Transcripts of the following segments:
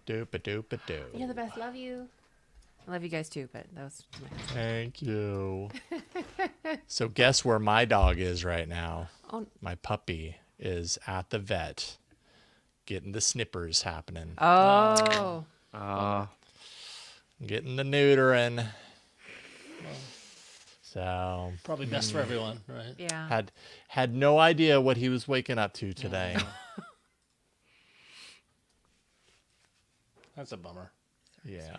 Doop-a-doop-a-doo. You're the best. Love you. I love you guys too, but that was my husband. Thank you. So guess where my dog is right now? Oh. My puppy is at the vet getting the snippers happening. Oh. Getting the neutering. So Probably best for everyone, right? Yeah. had no idea what he was waking up to today. That's a bummer. Yeah.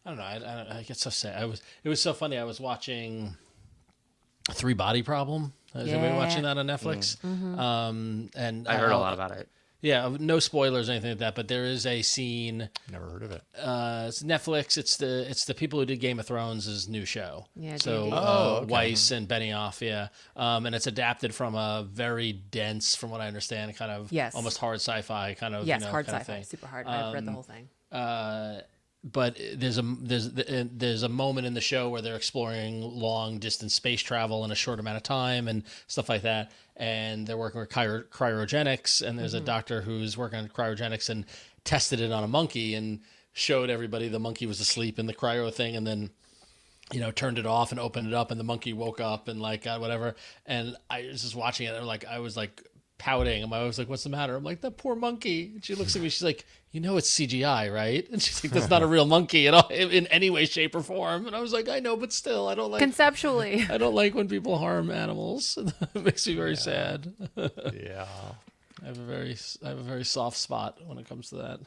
I don't know. I get so sad. It was so funny. I was watching Three Body Problem. Is anybody watching that on Netflix? And I heard a lot about it. Yeah, no spoilers or anything like that. But there is a scene. Never heard of it. It's Netflix. It's the people who did Game of Thrones' new show. Yeah, So D&D. Okay. Weiss and Benioff. Yeah, and it's adapted from a very dense, from what I understand, kind of almost hard sci-fi kind of hard kind of sci-fi, thing. super hard. I've read the whole thing. But there's a moment in the show where they're exploring long distance space travel in a short amount of time and stuff like that, and they're working with cryogenics, and there's a doctor who's working on cryogenics and tested it on a monkey and showed everybody the monkey was asleep in the cryo thing, and then turned it off and opened it up, and the monkey woke up and whatever, and I was just watching it, and I was pouting, and my wife was like, "What's the matter?" I'm like, "That poor monkey." And she looks at me, she's like, "It's CGI, right?" And she's like, "That's not a real monkey at all, in any way, shape, or form." And I was like, "I know, but still, I don't like Conceptually. I don't like when people harm animals. It makes me very sad." Yeah. I have a very soft spot when it comes to that.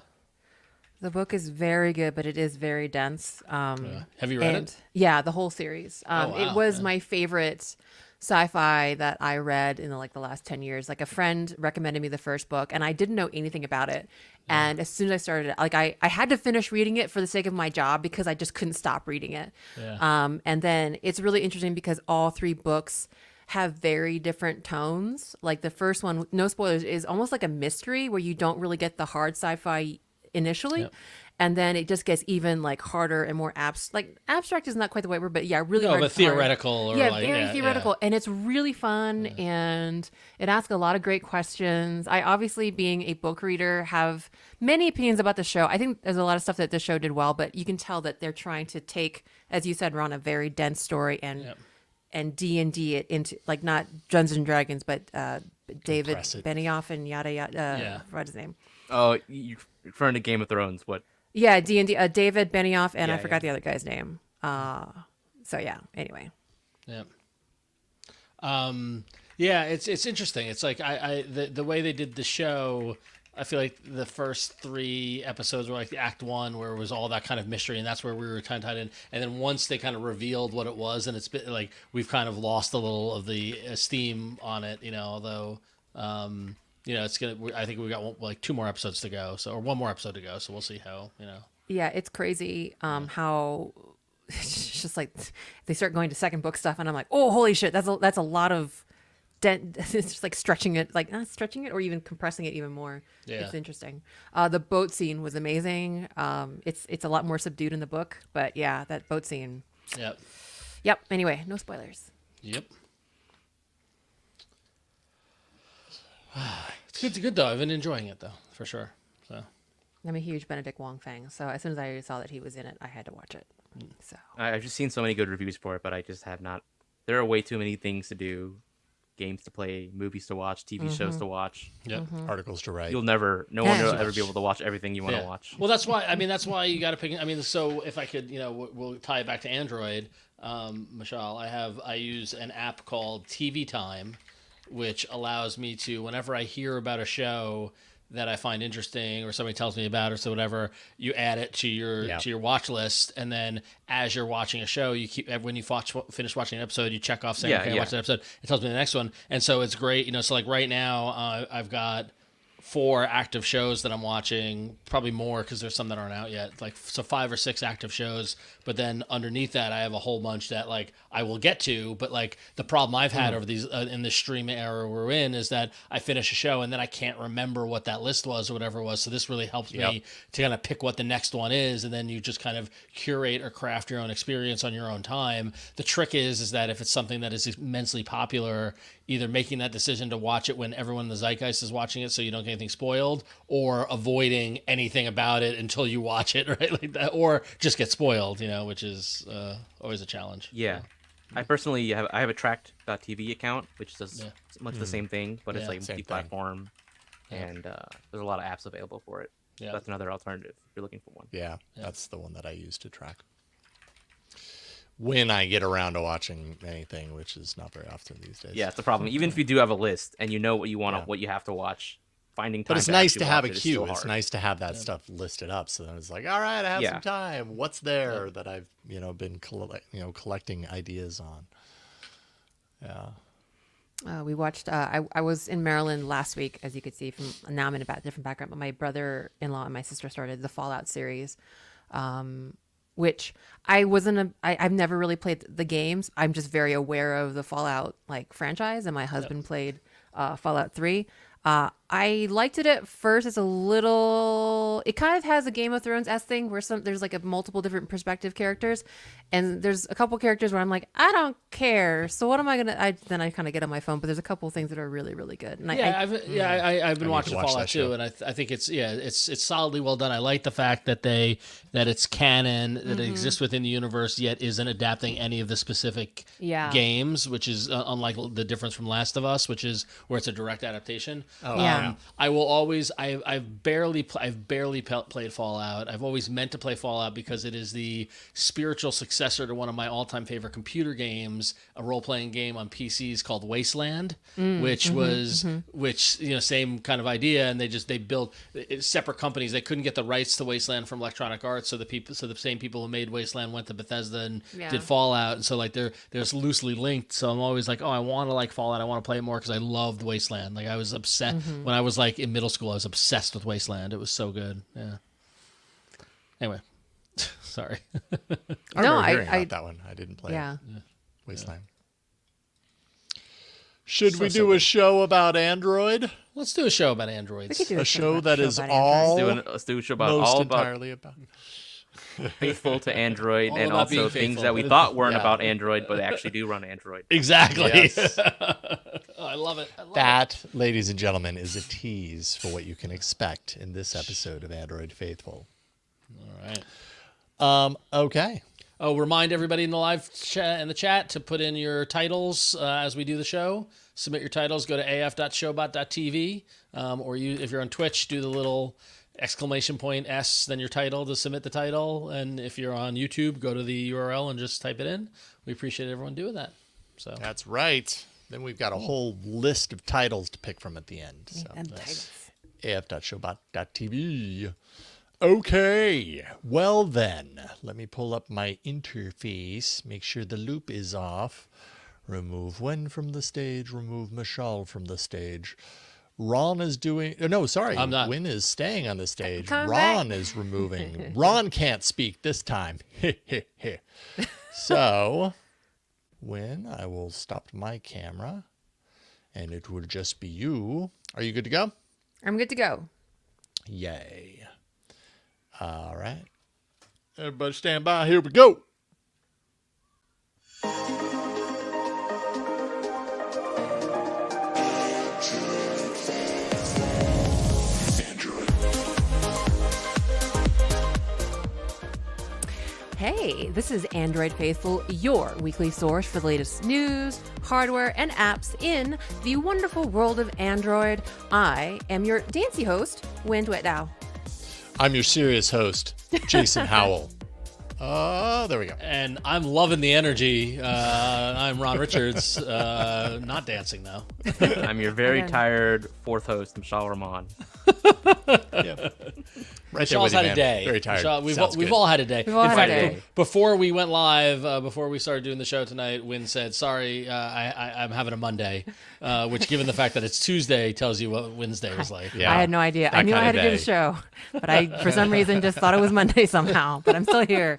The book is very good, but it is very dense. Have you read it? Yeah, the whole series. Wow, it was my favorite sci-fi that I read in the last 10 years. Like, a friend recommended me the first book, and I didn't know anything about it. And as soon as I started it, I had to finish reading it for the sake of my job because I just couldn't stop reading it. Yeah. And then it's really interesting because all three books have very different tones. Like, the first one, no spoilers, is almost like a mystery where you don't really get the hard sci-fi initially. Yep. And then it just gets even harder and more abstract is not quite the right word, but really hard. But theoretical, or very theoretical, and it's really fun, and it asks a lot of great questions. I obviously, being a book reader, have many opinions about the show. I think there's a lot of stuff that the show did well, but you can tell that they're trying to take, as you said, Ron, a very dense story and D&D it into not Dungeons and Dragons, but David Benioff and yada yada. What's his name? Oh, you're referring to Game of Thrones? What? Yeah, D&D. David Benioff, and I forgot the other guy's name. So yeah. Anyway. Yeah. It's interesting. It's like the way they did the show. I feel like the first 3 episodes were like the act 1, where it was all that kind of mystery, and that's where we were kind of tied in. And then once they kind of revealed what it was, and it's been we've kind of lost a little of the esteem on it, although. It's gonna. I think we got 2 more episodes to go, or 1 more episode to go. So we'll see how. Yeah, it's crazy. How it's just they start going to second book stuff, and I'm like, oh, holy shit, that's a lot of. It's just stretching it, not stretching it, or even compressing it even more. Yeah. It's interesting. The boat scene was amazing. It's a lot more subdued in the book, but yeah, that boat scene. Yep. Yep. Anyway, no spoilers. Yep. It's good though. I've been enjoying it though, for sure. So I'm a huge Benedict Wong fan, so as soon as I saw that he was in it, I had to watch it. So I've just seen so many good reviews for it, but I just have not. There are way too many things to do, games to play, movies to watch, TV shows to watch. Yep. Articles to write. No one will ever be able to watch everything you want to watch. Well, that's why you got to pick. I mean, so if I could, we'll tie it back to Android. Mishaal, I use an app called TV Time, which allows me to, whenever I hear about a show that I find interesting or somebody tells me about or so whatever, you add it to your watch list, and then as you're watching a show, you keep, when you finish watching an episode, you check off saying, I watched that episode. It tells me the next one, and so it's great. So right now, I've got 4 active shows that I'm watching, probably more because there's some that aren't out yet. 5 or 6 active shows, but then underneath that, I have a whole bunch that I will get to. But the problem I've had over these in the streaming era we're in is that I finish a show and then I can't remember what that list was or whatever it was. So this really helps me to kind of pick what the next one is, and then you just kind of curate or craft your own experience on your own time. The trick is that if it's something that is immensely popular, either making that decision to watch it when everyone in the zeitgeist is watching it, so you don't get anything spoiled, or avoiding anything about it until you watch it, right? Like that, or just get spoiled, which is always a challenge. Yeah. I personally have a tracked.tv account, which does much the same thing, but it's like multi-platform, and there's a lot of apps available for it. Yeah. So that's another alternative if you're looking for one. Yeah, that's the one that I use to track when I get around to watching anything, which is not very often these days. Yeah, it's a problem. Even if you do have a list and you know what you want, what you have to watch, finding time. But it's nice to have a queue. It's nice to have that stuff listed up. So then it's like, all right, I have some time. What's there that I've been collecting ideas on? Yeah. We watched. I was in Maryland last week, as you could see from now. I'm in a different background, but my brother-in-law and my sister started the Fallout series, which I wasn't. I've never really played the games. I'm just very aware of the Fallout franchise, and my husband played Fallout 3. I liked it at first. It's a little. It kind of has a Game of Thrones-esque thing where there's like a multiple different perspective characters, and there's a couple characters where I'm like, I don't care. So what am I gonna? Then I kind of get on my phone. But there's a couple things that are really, really good. And I've been watching Fallout too, and I think it's solidly well done. I like the fact that it's canon, that it exists within the universe, yet isn't adapting any of the specific games, which is unlike the difference from Last of Us, which is where it's a direct adaptation. I will always. I've barely played Fallout. I've always meant to play Fallout because it is the spiritual successor to one of my all-time favorite computer games, a role-playing game on PCs called Wasteland, which same kind of idea, and they built separate companies. They couldn't get the rights to Wasteland from Electronic Arts, so the same people who made Wasteland went to Bethesda and did Fallout, and so they're loosely linked. So I'm always like, oh, I want to like Fallout. I want to play it more because I loved Wasteland. Like I was obsessed when I was like in middle school. I was obsessed with Wasteland. It was so good. Yeah. Anyway, sorry. I remember hearing about that one. I didn't play Wasteland. Should we do a show about Android? Let's do a show about Androids. We could do a show that is all let's do a show about entirely about faithful to Android, and also things that we thought weren't about Android, but they actually do run Android. Exactly. Yes. I love it. That, ladies and gentlemen, is a tease for what you can expect in this episode of Android Faithful. All right. Okay. Oh, remind everybody in the live chat and the chat to put in your titles as we do the show. Submit your titles. Go to af.showbot.tv, or if you're on Twitch, do the little !S, then your title to submit the title. And if you're on YouTube, go to the URL and just type it in. We appreciate everyone doing that. So that's right. Then we've got a whole list of titles to pick from at the end. So af.showbot.tv. Okay. Well then, let me pull up my interface, make sure the loop is off. Remove Huyen from the stage, remove Mishaal from the stage. Ron is doing... No, sorry. I'm not. Huyen is staying on the stage. Come Ron back. is removing. Ron can't speak this time. So, Huyen, I will stop my camera, and it will just be you. Are you good to go? I'm good to go. Yay. All right. Everybody stand by. Here we go. Hey, this is Android Faithful, your weekly source for the latest news, hardware, and apps in the wonderful world of Android. I am your dancey host, Huyen Tue Dao. I'm your serious host, Jason Howell. There we go. And I'm loving the energy. I'm Ron Richards. Not dancing, though. I'm your very tired fourth host, Mishaal Rahman. Right there Mishaal's with you, had man. a day. Very tired. Mishal, we've Sounds good. all had a day. We've all had a day. Before we went live, before we started doing the show tonight, Huyen said, sorry, I'm having a Monday, which, given the fact that it's Tuesday, tells you what Wednesday was like. Yeah. I had no idea. I That knew I had kind to of do the day. show, but I, for some reason, just thought it was Monday somehow. But I'm still here.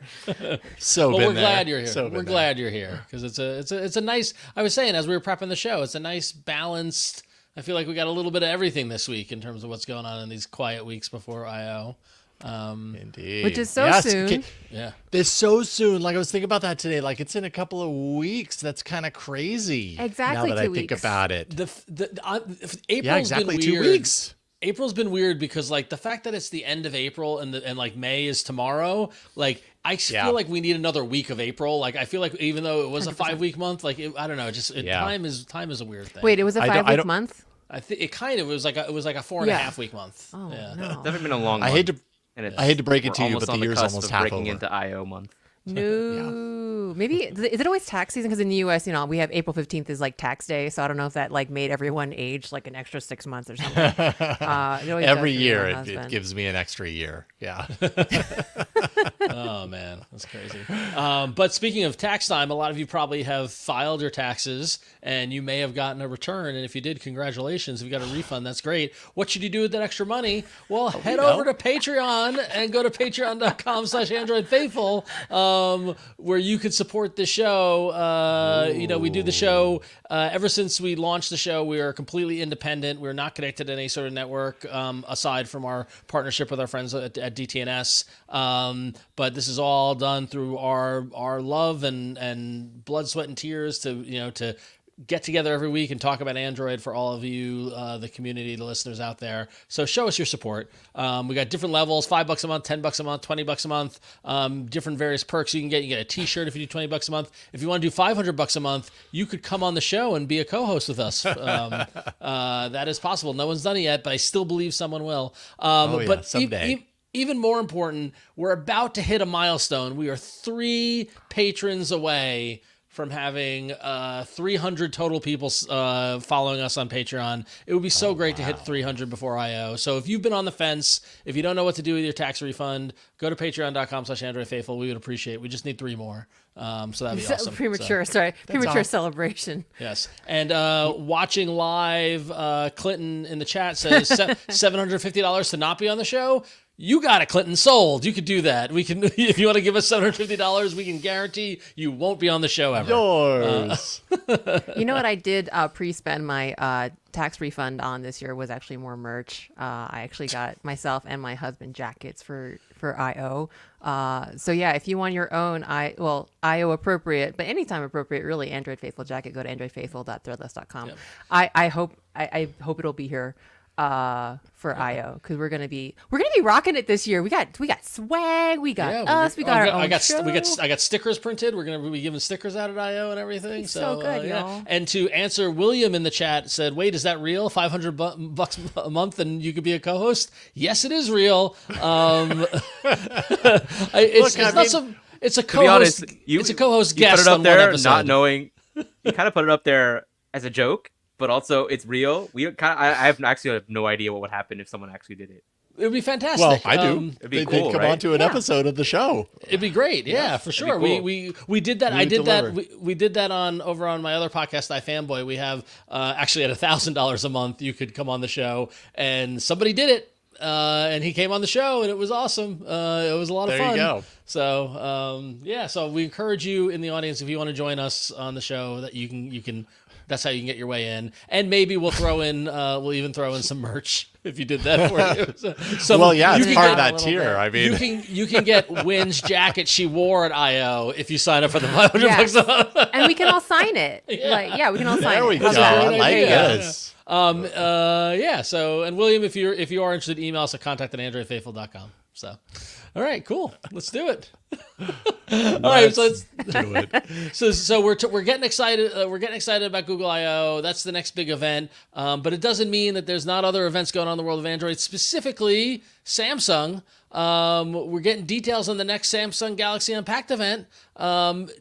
So Well, been we're there. glad you're here. So We're been glad you're here because it's a nice. I was saying as we were prepping the show, it's a nice balanced. I feel like we got a little bit of everything this week in terms of what's going on in these quiet weeks before I/O. Indeed. Which is so Yes, soon. okay. Yeah. It's so soon. Like I was thinking about that today. Like it's in a couple of weeks. That's kind of crazy. Exactly Now that 2 I think weeks. about it. April's Yeah, exactly. been 2 weird. weeks. April's been weird because like the fact that it's the end of April and like May is tomorrow, like I feel like we need another week of April. Like I feel like even though it was 100%. A 5-week month, like I don't know, time is a weird thing. Wait, it was a 5-week month? I think it was like a 4.5-week month. Oh, yeah. no. It's definitely been a long month. I hate to break it to you, but the year's almost half breaking over. into IO month. No, maybe is it always tax season? Because in the U.S., we have April 15th is like tax day, so I don't know if that like made everyone age like an extra 6 months or something. Every year it gives me an extra year. Yeah. Oh man, that's crazy. But speaking of tax time, a lot of you probably have filed your taxes and you may have gotten a return. And if you did, congratulations. If you got a refund, that's great. What should you do with that extra money? Well, head over to Patreon and go to patreon.com/AndroidFaithful, where you could support the show. We do the show ever since we launched the show. We are completely independent. We're not connected to any sort of network aside from our partnership with our friends at DTNS. But this is all done through our love and blood, sweat, and tears to get together every week and talk about Android for all of you, the community, the listeners out there. So show us your support. We got different levels: $5 a month, $10 a month, $20 a month. Different various perks you can get. You get a T-shirt if you do $20 a month. If you want to do $500 a month, you could come on the show and be a co-host with us. That is possible. No one's done it yet, but I still believe someone will. But someday. Even more important, we're about to hit a milestone. We are 3 patrons away from having 300 total people following us on Patreon. It would be so great to hit 300 before I.O. So if you've been on the fence, if you don't know what to do with your tax refund, go to patreon.com/AndroidFaithful. We would appreciate it. We just need 3 more. So that'd be awesome. Premature celebration. Yes. And watching live, Clinton in the chat says $750 to not be on the show. You got it, Clinton. Sold. You could do that. We can, if you want to give us $750, we can guarantee you won't be on the show ever. Yours. You know what I did pre-spend my tax refund on this year was actually more merch. I actually got myself and my husband jackets for I.O. So yeah, if you want your own I.O. appropriate, but anytime appropriate, really, Android Faithful jacket, go to androidfaithful.threadless.com. Yep. I hope it'll be here for I.O. because we're gonna be rocking it this year. We got swag, we got us, we got our own show. I got stickers printed. We're gonna be giving stickers out at I.O. and everything. So good, y'all. And to answer, William in the chat said, "Wait, is that real? $500 a month, and you could be a co-host?" Yes, it is real. It's a co-host. It's a co-host guest put it up on there, one episode. not knowing. You kind of put it up there as a joke, but also it's real. I have no idea what would happen if someone actually did it. It would be fantastic. Well, I do. It'd be cool, they'd come right? on to an episode of the show. It'd be great. Yeah, for sure. Cool. We did that. I did that. We did that over on my other podcast, iFanboy. We have actually at $1,000 a month, you could come on the show, and somebody did it. And he came on the show, and it was awesome. It was a lot of fun. There you go. So, so we encourage you in the audience, if you want to join us on the show, that you can. That's how you can get your way in, and maybe we'll even throw in some merch if you did that for you. It's part of that tier. I mean, you can get Wynn's jacket she wore at I.O. if you sign up for the $500 a month, and we can all sign it. Yeah. We can all sign it. There we go. I like this. So, and William, if you are interested, email us at contact@androidfaithful.com. So, all right, cool. Let's do it. All right, so let's do it. So we're getting excited. We're getting excited about Google I/O. That's the next big event. But it doesn't mean that there's not other events going on in the world of Android. Specifically, Samsung. We're getting details on the next Samsung Galaxy Unpacked event.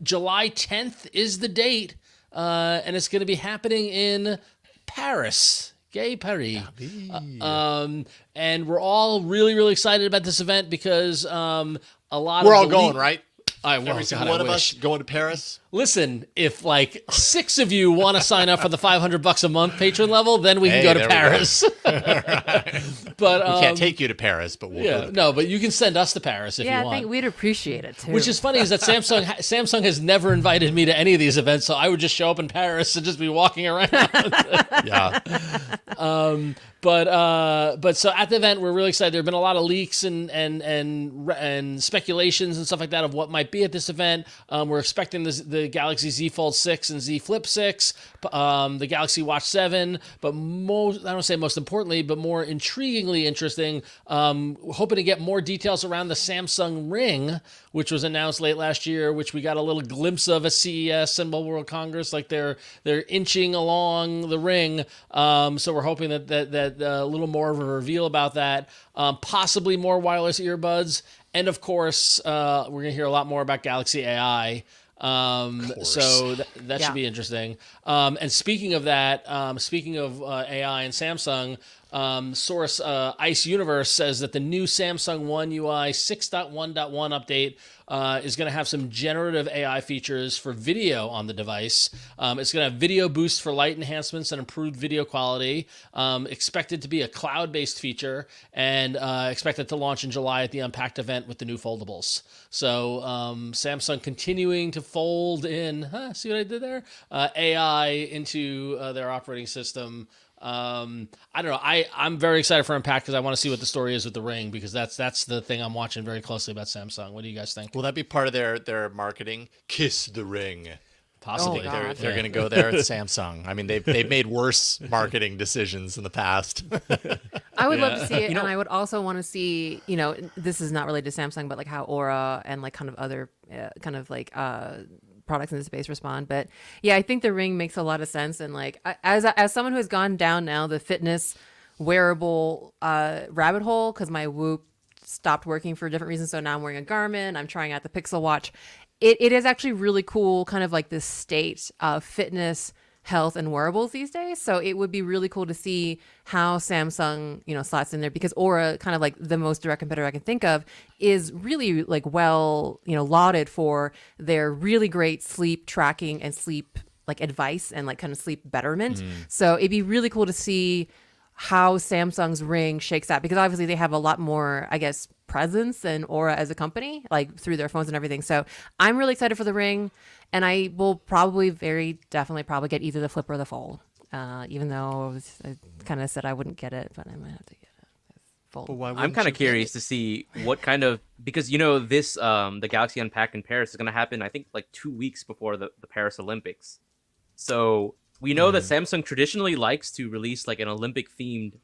July 10th is the date, and it's going to be happening in Paris. Gay Paris. And we're all really, really excited about this event because we're all going, right? Every single one of us going to Paris. Listen, if like 6 of you want to sign up for the $500 a month patron level, then we can go to Paris. But we can't take you to Paris, but we'll go. No, but you can send us to Paris if you want. I think we'd appreciate it too. Which is funny is that Samsung has never invited me to any of these events, so I would just show up in Paris and just be walking around. Yeah. But so at the event, we're really excited. There have been a lot of leaks and speculations and stuff like that of what might be at this event. We're expecting the the Galaxy Z Fold 6 and Z Flip 6, the Galaxy Watch 7, but I don't say most importantly, but more intriguingly interesting, hoping to get more details around the Samsung Ring, which was announced late last year, which we got a little glimpse of at CES and Mobile World Congress. Like they're inching along the Ring, so we're hoping that a little more of a reveal about that, possibly more wireless earbuds, and of course we're gonna hear a lot more about Galaxy AI. So that should be interesting. And speaking of that, speaking of AI and Samsung, source Ice Universe says that the new Samsung One UI 6.1.1 update is going to have some generative AI features for video on the device. It's going to have video boost for light enhancements and improved video quality. Expected to be a cloud-based feature, and expected to launch in July at the Unpacked event with the new foldables. So Samsung continuing to fold in, see what I did there? AI into their operating system. I don't know. I'm very excited for Unpacked because I want to see what the story is with the Ring, because that's the thing I'm watching very closely about Samsung. What do you guys think? Will that be part of their marketing? Kiss the Ring. Possibly. Oh, They're going to go there at Samsung. I mean, they've made worse marketing decisions in the past. I would love to see it, and I would also want to see, this is not related to Samsung, but like how Aura and like kind of other products in the space respond. But yeah, I think the Ring makes a lot of sense. And like as someone who has gone down now the fitness wearable rabbit hole, because my Whoop stopped working for different reasons, so now I'm wearing a Garmin, I'm trying out the Pixel Watch. It is actually really cool, kind of like this state of fitness, health, and wearables these days. So it would be really cool to see how Samsung, slots in there, because Aura, kind of like the most direct competitor I can think of, is really like well, lauded for their really great sleep tracking and sleep like advice and like kind of sleep betterment. So it'd be really cool to see how Samsung's Ring shakes out, because obviously they have a lot more, I guess, presence than Aura as a company, like through their phones and everything. So I'm really excited for the Ring, and I will probably probably get either the Flip or the Fold, even though I kind of said I wouldn't get it, but I might have to get it. Fold. I'm kind of curious to see what kind of, because this the Galaxy Unpacked in Paris is going to happen, I think, like 2 weeks before the Paris Olympics. So we know that Samsung traditionally likes to release like an Olympic themed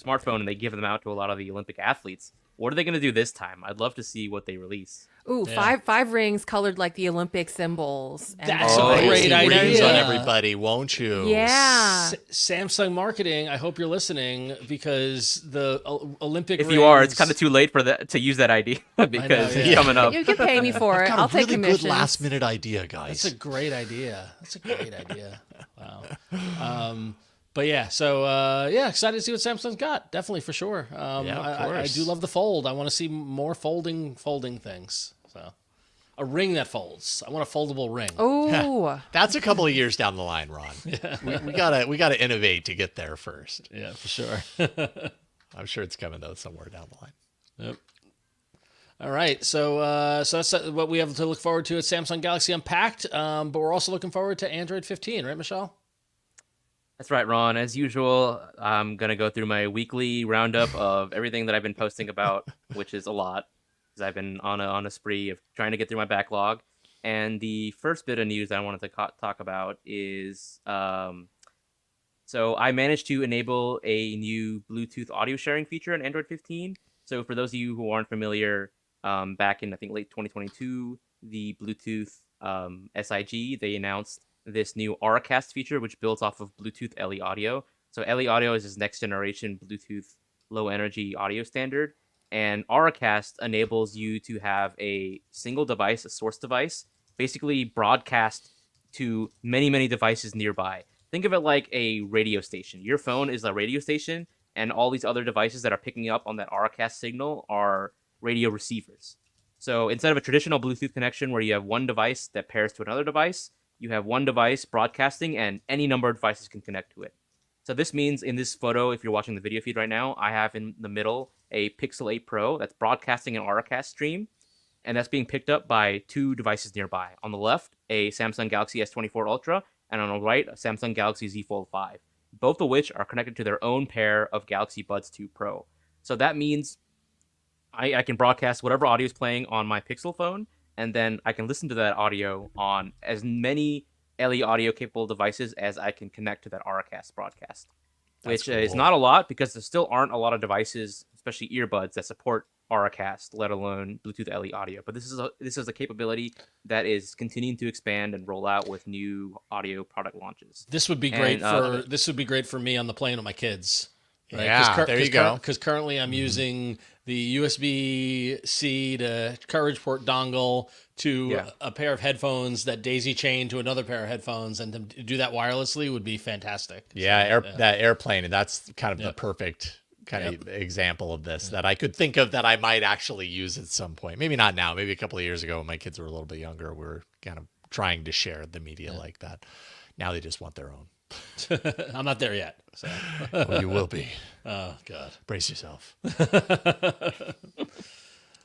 smartphone, and they give them out to a lot of the Olympic athletes. What are they going to do this time? I'd love to see what they release. Ooh, five rings colored like the Olympic symbols. That's a great idea. Rings on everybody, won't you? Yeah. Samsung marketing, I hope you're listening, because the Olympic If rings... you are, it's kind of too late for that to use that idea because it's coming up. You can pay me for it. I'll take commissions. Good last minute idea, guys. That's a great idea. Wow. But yeah, so excited to see what Samsung's got. Definitely, for sure. Of course. I do love the Fold. I want to see more folding things. So, a ring that folds. I want a foldable ring. Oh, that's a couple of years down the line, Ron. We gotta innovate to get there first. Yeah, for sure. I'm sure it's coming though somewhere down the line. Yep. All right, so that's what we have to look forward to at Samsung Galaxy Unpacked. But we're also looking forward to Android 15, right, Mishaal? That's right, Ron. As usual, I'm going to go through my weekly roundup of everything that I've been posting about, which is a lot, because I've been on a spree of trying to get through my backlog. And the first bit of news I wanted to talk about is, so I managed to enable a new Bluetooth audio sharing feature in Android 15. So for those of you who aren't familiar, back in, I think, late 2022, the Bluetooth SIG, they announced this new ARcast feature, which builds off of Bluetooth LE Audio. So LE Audio is this next generation Bluetooth low energy audio standard, and ARcast enables you to have a single device, a source device, basically broadcast to many devices nearby. Think of it like a radio station. Your phone is a radio station, and all these other devices that are picking up on that ARcast signal are radio receivers. So instead of a traditional Bluetooth connection where you have one device that pairs to another device, you have one device broadcasting, and any number of devices can connect to it. So this means in this photo, if you're watching the video feed right now, I have in the middle a Pixel 8 Pro that's broadcasting an ARcast stream, and that's being picked up by two devices nearby. On the left, a Samsung Galaxy S24 Ultra, and on the right, a Samsung Galaxy Z Fold 5, both of which are connected to their own pair of Galaxy Buds 2 Pro. So that means I can broadcast whatever audio is playing on my Pixel phone, and then I can listen to that audio on as many LE audio capable devices as I can connect to that ARcast broadcast, which is cool. not a lot because there still aren't a lot of devices, especially earbuds, that support ARcast, let alone Bluetooth LE audio. But this is a capability that is continuing to expand and roll out with new audio product launches. This would be great for me on the plane with my kids. Right? Yeah, there you go. Because currently I'm using the USB-C to courage port dongle to a pair of headphones that daisy chain to another pair of headphones, and to do that wirelessly would be fantastic. Yeah, that airplane, and that's kind of the perfect kind of example of this that I could think of that I might actually use at some point. Maybe not now. Maybe a couple of years ago when my kids were a little bit younger, we were kind of trying to share the media like that. Now they just want their own. I'm not there yet. So. Well, you will be. Oh, God. Brace yourself. All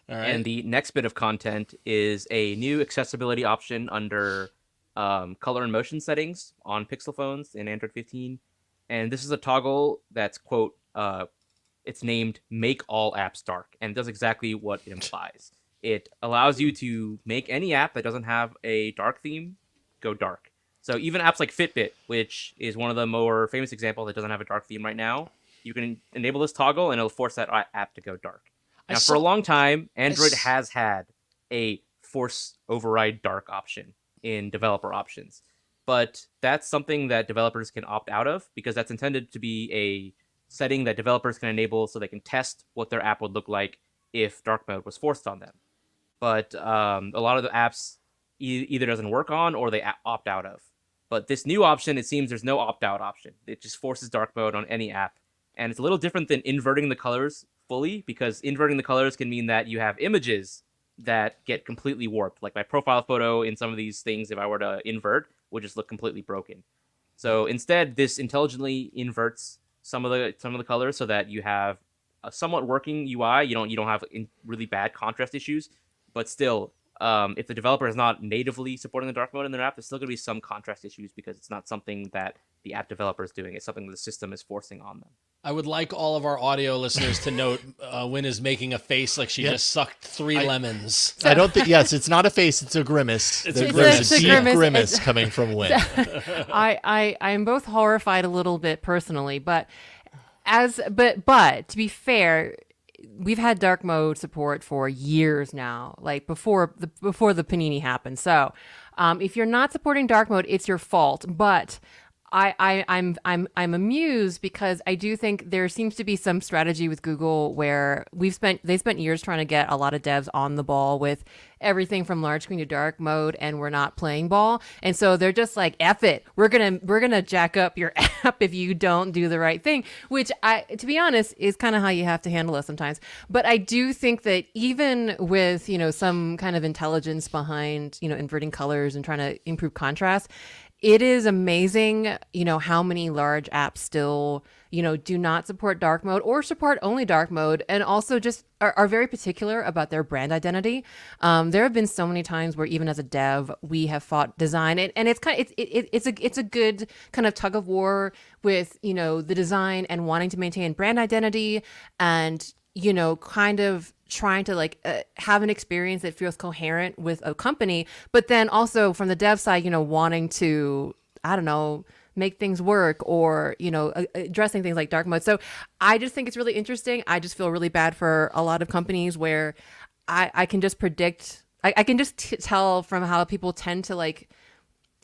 right. And the next bit of content is a new accessibility option under color and motion settings on Pixel phones in Android 15. And this is a toggle that's, quote, it's named Make All Apps Dark, and it does exactly what it implies. It allows you to make any app that doesn't have a dark theme go dark. So even apps like Fitbit, which is one of the more famous examples that doesn't have a dark theme right now, you can enable this toggle and it'll force that app to go dark. Now, for a long time, Android has had a force override dark option in developer options. But that's something that developers can opt out of because that's intended to be a setting that developers can enable so they can test what their app would look like if dark mode was forced on them. But a lot of the apps either doesn't work on or they opt out of. But this new option, it seems there's no opt-out option. It just forces dark mode on any app. And it's a little different than inverting the colors fully, because inverting the colors can mean that you have images that get completely warped. Like my profile photo in some of these things, if I were to invert, would just look completely broken. So instead, this intelligently inverts some of the colors so that you have a somewhat working UI. You don't have really bad contrast issues, but still, if the developer is not natively supporting the dark mode in their app, there's still going to be some contrast issues because it's not something that the app developer is doing. It's something the system is forcing on them. I would like all of our audio listeners to note Wynn is making a face like she just sucked 3 lemons. I don't think, it's not a face, it's a grimace. There's a deep grimace coming from Wynn. I'm both horrified a little bit personally, but to be fair, we've had dark mode support for years now, like before the Panini happened. So, if you're not supporting dark mode, it's your fault. But I'm amused because I do think there seems to be some strategy with Google where they spent years trying to get a lot of devs on the ball with everything from large screen to dark mode, and we're not playing ball. And so they're just like, F it. We're gonna jack up your app if you don't do the right thing, which to be honest, is kind of how you have to handle it sometimes. But I do think that even with, some kind of intelligence behind, inverting colors and trying to improve contrast, it is amazing, how many large apps still, do not support dark mode or support only dark mode, and also just are very particular about their brand identity. There have been so many times where even as a dev, we have fought design, and it's a good kind of tug of war with, the design and wanting to maintain brand identity and, kind of trying to have an experience that feels coherent with a company, but then also from the dev side, wanting to, make things work or, addressing things like dark mode. So I just think it's really interesting. I just feel really bad for a lot of companies where I can just predict, I can just tell from how people tend to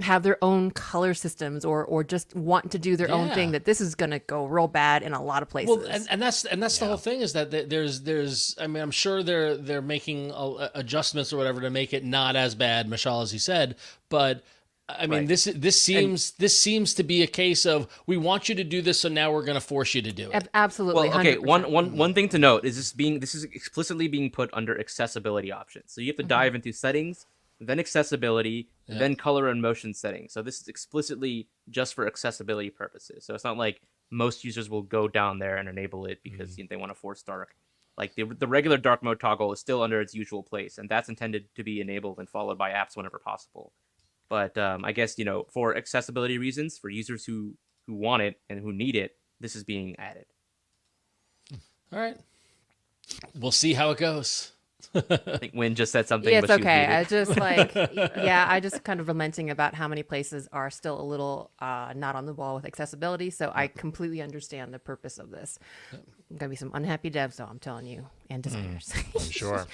have their own color systems or just want to do their own thing, that this is going to go real bad in a lot of places. Well, and that's the whole thing, is that there's I'm sure they're making adjustments or whatever to make it not as bad, Mishaal, as he said, but this seems to be a case of, we want you to do this, so now we're going to force you to do it. Absolutely. Well, okay. 100%. One thing to note is this is explicitly being put under accessibility options. So you have to dive into settings, then accessibility, then color and motion settings. So this is explicitly just for accessibility purposes. So it's not like most users will go down there and enable it because they want to force dark. Like the regular dark mode toggle is still under its usual place, and that's intended to be enabled and followed by apps whenever possible. But I guess, for accessibility reasons, for users who want it and who need it, this is being added. All right. We'll see how it goes. I think Wynn just said something. Yeah, it's but she was okay. muted. I just like, yeah, I just kind of lamenting about how many places are still a little not on the ball with accessibility. So I completely understand the purpose of this. Gonna be some unhappy devs, though, I'm telling you, and designers. I'm sure.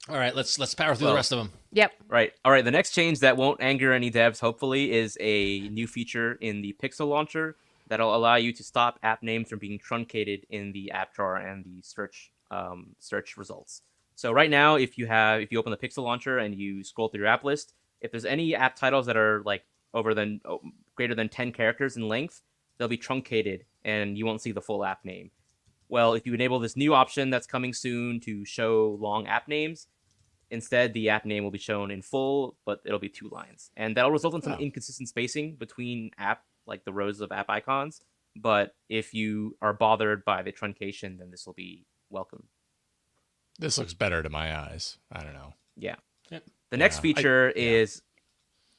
All right, let's power through the rest of them. Yep. Right. All right. The next change that won't anger any devs, hopefully, is a new feature in the Pixel launcher that'll allow you to stop app names from being truncated in the app drawer and the search results. So right now, if you open the Pixel launcher and you scroll through your app list, if there's any app titles that are like greater than 10 characters in length, they'll be truncated and you won't see the full app name. Well, if you enable this new option that's coming soon to show long app names, instead the app name will be shown in full, but it'll be 2 lines. And that'll result in some inconsistent spacing between like the rows of app icons. But if you are bothered by the truncation, then this will be welcome. This looks better to my eyes. I don't know. Yeah. Yep. The next feature is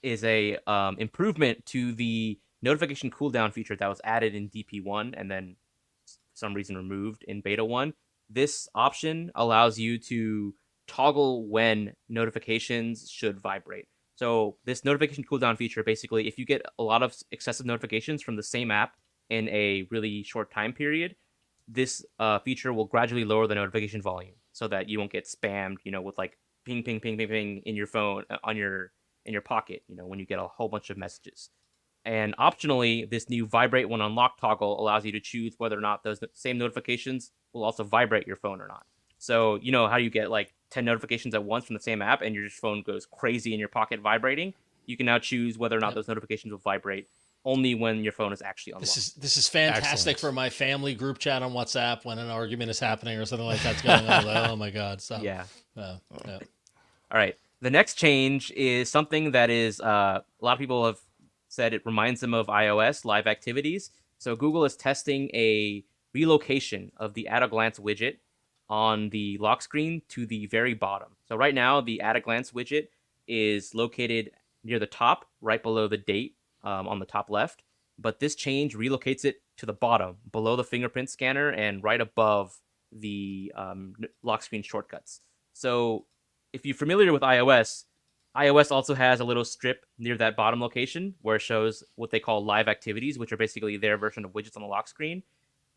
a improvement to the notification cooldown feature that was added in DP1 and then for some reason removed in Beta 1. This option allows you to toggle when notifications should vibrate. So this notification cooldown feature, basically, if you get a lot of excessive notifications from the same app in a really short time period, this feature will gradually lower the notification volume so that you won't get spammed, with like ping, ping, ping, ping, ping in your phone in your pocket, when you get a whole bunch of messages. And optionally, this new vibrate when unlocked toggle allows you to choose whether or not those same notifications will also vibrate your phone or not. So how you get like 10 notifications at once from the same app and your phone goes crazy in your pocket vibrating? You can now choose whether or not those notifications will vibrate only when your phone is actually unlocked. This is fantastic. Excellent. For my family group chat on WhatsApp when an argument is happening or something like that's going on. Like, oh my god! So Yeah. yeah. All right. The next change is something that is a lot of people have said it reminds them of iOS live activities. So Google is testing a relocation of the At a Glance widget on the lock screen to the very bottom. So right now, the At a Glance widget is located near the top, right below the date on the top left. But this change relocates it to the bottom, below the fingerprint scanner and right above the lock screen shortcuts. So if you're familiar with iOS also has a little strip near that bottom location where it shows what they call live activities, which are basically their version of widgets on the lock screen.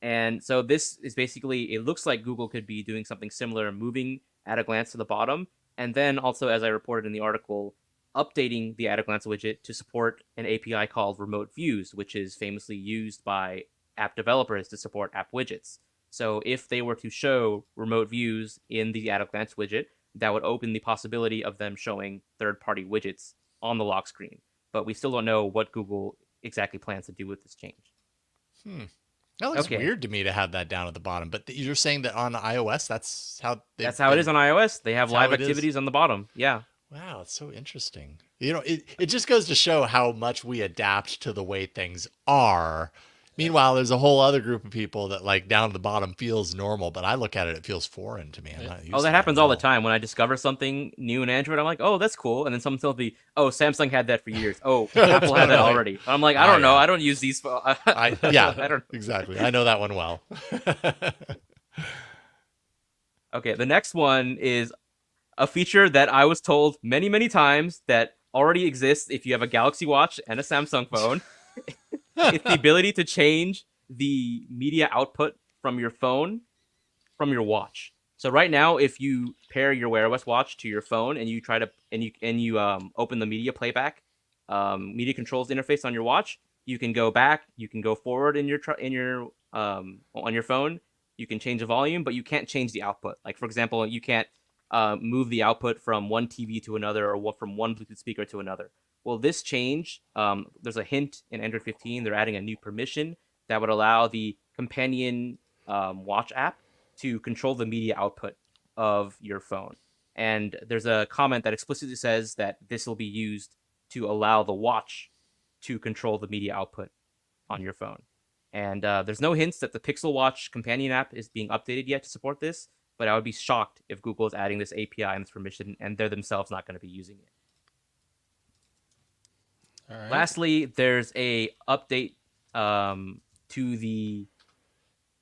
And so this is basically, it looks like Google could be doing something similar, moving At a Glance to the bottom. And then also, as I reported in the article, updating the At a Glance widget to support an API called Remote Views, which is famously used by app developers to support app widgets. So if they were to show remote views in the At a Glance widget, that would open the possibility of them showing third-party widgets on the lock screen. But we still don't know what Google exactly plans to do with this change. That looks weird to me to have that down at the bottom. But you're saying that on iOS, that's how it is on iOS. They have live activities on the bottom. Yeah. Wow, it's so interesting. It just goes to show how much we adapt to the way things are. Meanwhile, there's a whole other group of people that like down at the bottom feels normal, but I look at it, it feels foreign to me. I'm not used to that happens all the time. When I discover something new in Android, I'm like, oh, that's cool. And then someone tells me, oh, Samsung had that for years. Oh, Apple had that already. I'm like, I don't know. I don't use these. I don't exactly. I know that one well. Okay, the next one is a feature that I was told many, many times that already exists if you have a Galaxy Watch and a Samsung phone. It's the ability to change the media output from your phone from your watch. So right now, if you pair your Wear OS watch to your phone and you try to open the media playback, media controls interface on your watch, you can go back, you can go forward on your phone, you can change the volume, but you can't change the output. Like for example, you can't move the output from one TV to another or from one Bluetooth speaker to another. Well, this change, there's a hint in Android 15. They're adding a new permission that would allow the companion watch app to control the media output of your phone. And there's a comment that explicitly says that this will be used to allow the watch to control the media output on your phone. And there's no hints that the Pixel Watch companion app is being updated yet to support this, but I would be shocked if Google is adding this API and this permission and they're themselves not going to be using it. All right. Lastly, there's a update to the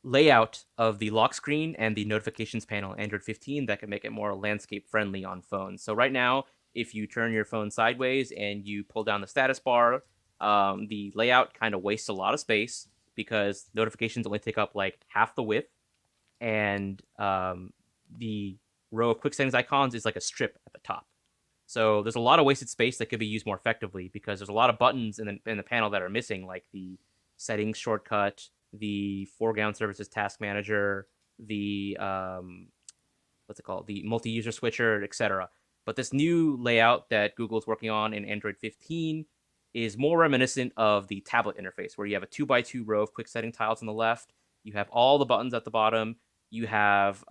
layout of the lock screen and the notifications panel in Android 15 that can make it more landscape friendly on phones. So right now, if you turn your phone sideways and you pull down the status bar, the layout kind of wastes a lot of space because notifications only take up like half the width, and the row of quick settings icons is like a strip at the top. So there's a lot of wasted space that could be used more effectively because there's a lot of buttons in the panel that are missing, like the settings shortcut, the foreground services task manager, the the multi-user switcher, etc. But this new layout that Google's working on in Android 15 is more reminiscent of the tablet interface, where you have a 2x2 row of quick setting tiles on the left, you have all the buttons at the bottom, you have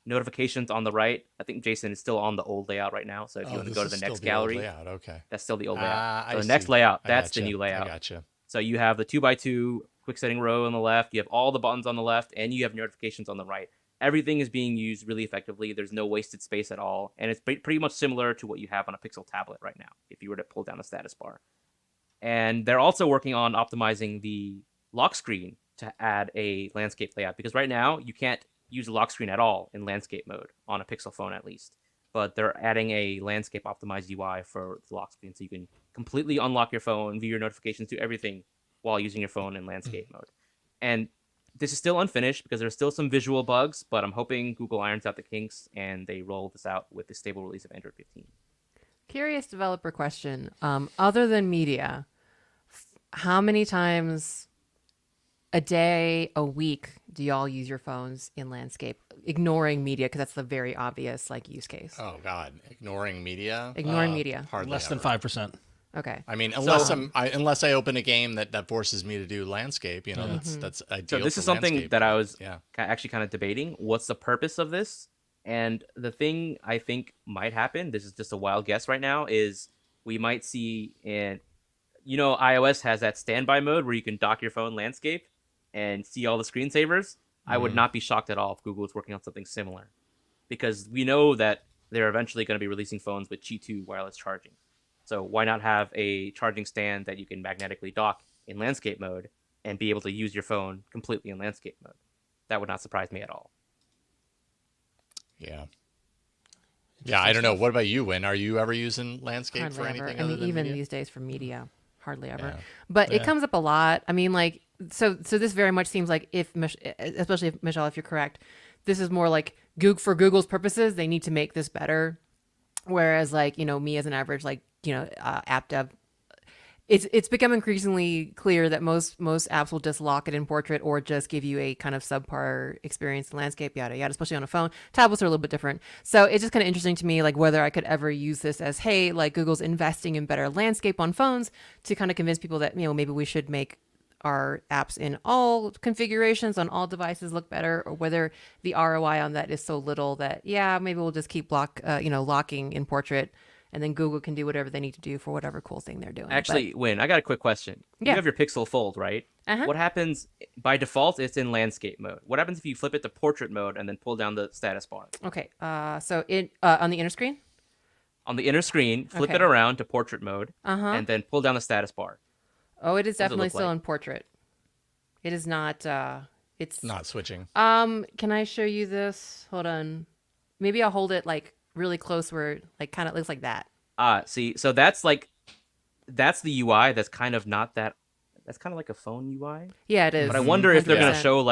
notifications on the right. I think Jason is still on the old layout right now, so if you want to go to the next gallery, layout. Okay, that's still the old layout. So I the next see. layout, I that's the gotcha. new layout. I gotcha. So you have the 2x2 quick setting row on the left, you have all the buttons on the left, and you have notifications on the right. Everything is being used really effectively. There's no wasted space at all, and it's pretty much similar to what you have on a Pixel tablet right now if you were to pull down the status bar. And they're also working on optimizing the lock screen to add a landscape layout, because right now you can't use the lock screen at all in landscape mode on a Pixel phone at least. But they're adding a landscape optimized UI for the lock screen, so you can completely unlock your phone, view your notifications, do everything while using your phone in landscape mode. And this is still unfinished because there's still some visual bugs, but I'm hoping Google irons out the kinks and they roll this out with the stable release of Android 15. Curious developer question. Other than media, how many times a day, a week do y'all use your phones in landscape? Ignoring media, because that's the very obvious use case. Oh God, ignoring media. Ignoring media. Hardly Less than ever. 5%. Okay. I mean, unless I open a game that forces me to do landscape, that's ideal. So this for is something landscape. that I was Yeah. actually kind of debating. What's the purpose of this? And the thing I think might happen, this is just a wild guess right now, is we might see iOS has that standby mode where you can dock your phone landscape and see all the screensavers. I would not be shocked at all if Google is working on something similar, because we know that they're eventually going to be releasing phones with Qi2 wireless charging. So why not have a charging stand that you can magnetically dock in landscape mode and be able to use your phone completely in landscape mode? That would not surprise me at all. Yeah. Yeah, I don't know. What about you, Win? Are you ever using landscape Hardly for ever. anything I other mean, than even media? these days for media, hardly ever. Yeah. But it comes up a lot. I mean, so this very much seems like especially if Michelle, if you're correct, this is more like for Google's purposes, they need to make this better. Whereas me as an average app dev, it's become increasingly clear that most apps will just lock it in portrait or just give you a kind of subpar experience in landscape, yada yada, especially on a phone. Tablets are a little bit different. So it's just kind of interesting to me, whether I could ever use this as, hey, Google's investing in better landscape on phones to kind of convince people that, maybe we should make our apps in all configurations on all devices look better, or whether the ROI on that is so little that, maybe we'll just keep locking in portrait, and then Google can do whatever they need to do for whatever cool thing they're doing. Actually, Win, I got a quick question. Yeah. You have your Pixel Fold, right? Uh-huh. What happens by default? It's in landscape mode. What happens if you flip it to portrait mode and then pull down the status bar? Okay, so it on the inner screen? On the inner screen, flip Okay. it around to portrait mode, Uh-huh. and then pull down the status bar. Oh, it is What does it definitely look still like? in portrait. It is not, it's... Not switching. Can I show you this? Hold on. Maybe I'll hold it, really close where it, kind of looks like that. See, so that's the UI that's kind of not that. That's kind of like a phone UI. Yeah, it is. But I wonder if they're going to 100%. show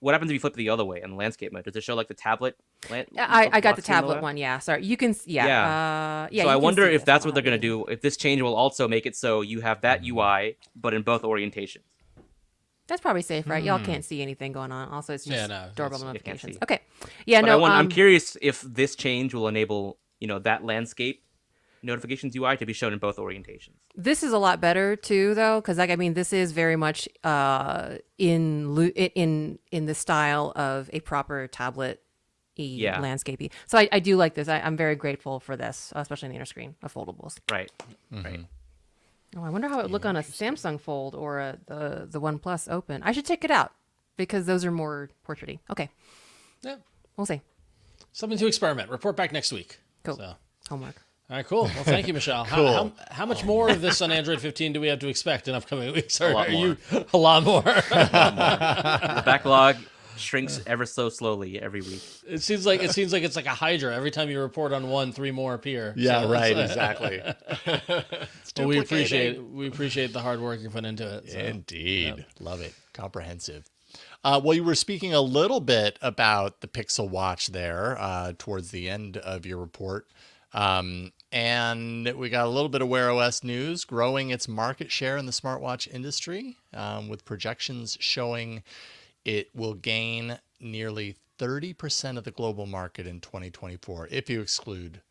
what happens if you flip it the other way in the landscape mode? Does it show the tablet? I got the lock screen tablet left? one, yeah. Sorry, you can, yeah. So I wonder if that's what they're going to do. If this change will also make it so you have that UI, but in both orientations. That's probably safe, right? Y'all can't see anything going on. Also, it's just Yeah, no, doorbell it's- you can't notifications. see. Okay. Yeah, But no, I'm curious if this change will enable that landscape notifications UI to be shown in both orientations. this is a lot better too, though, because this is very much in the style of a proper tablet Yeah. landscapey. So I do like this. I'm very grateful for this, especially in the inner screen of foldables. Right. Right. Oh, I wonder how it would look on a Samsung Fold or the OnePlus Open. I should check it out because those are more portraity. Okay, Yeah. we'll see. Something to experiment. Report back next week. Cool. So, Homework. All right, cool. Well, thank you, Mishaal. Cool. How much more of this on Android 15 do we have to expect in upcoming weeks? A lot more. A lot more. The backlog shrinks ever so slowly every week. It seems like it's like a hydra. Every time you report on one, 3 more appear. Yeah, So right. it's- Exactly. Well, we appreciate the hard work you put into it. So. Indeed. Love it. Comprehensive. Well, you were speaking a little bit about the Pixel Watch there towards the end of your report. And we got a little bit of Wear OS news, growing its market share in the smartwatch industry, with projections showing it will gain nearly 30% of the global market in 2024, if you exclude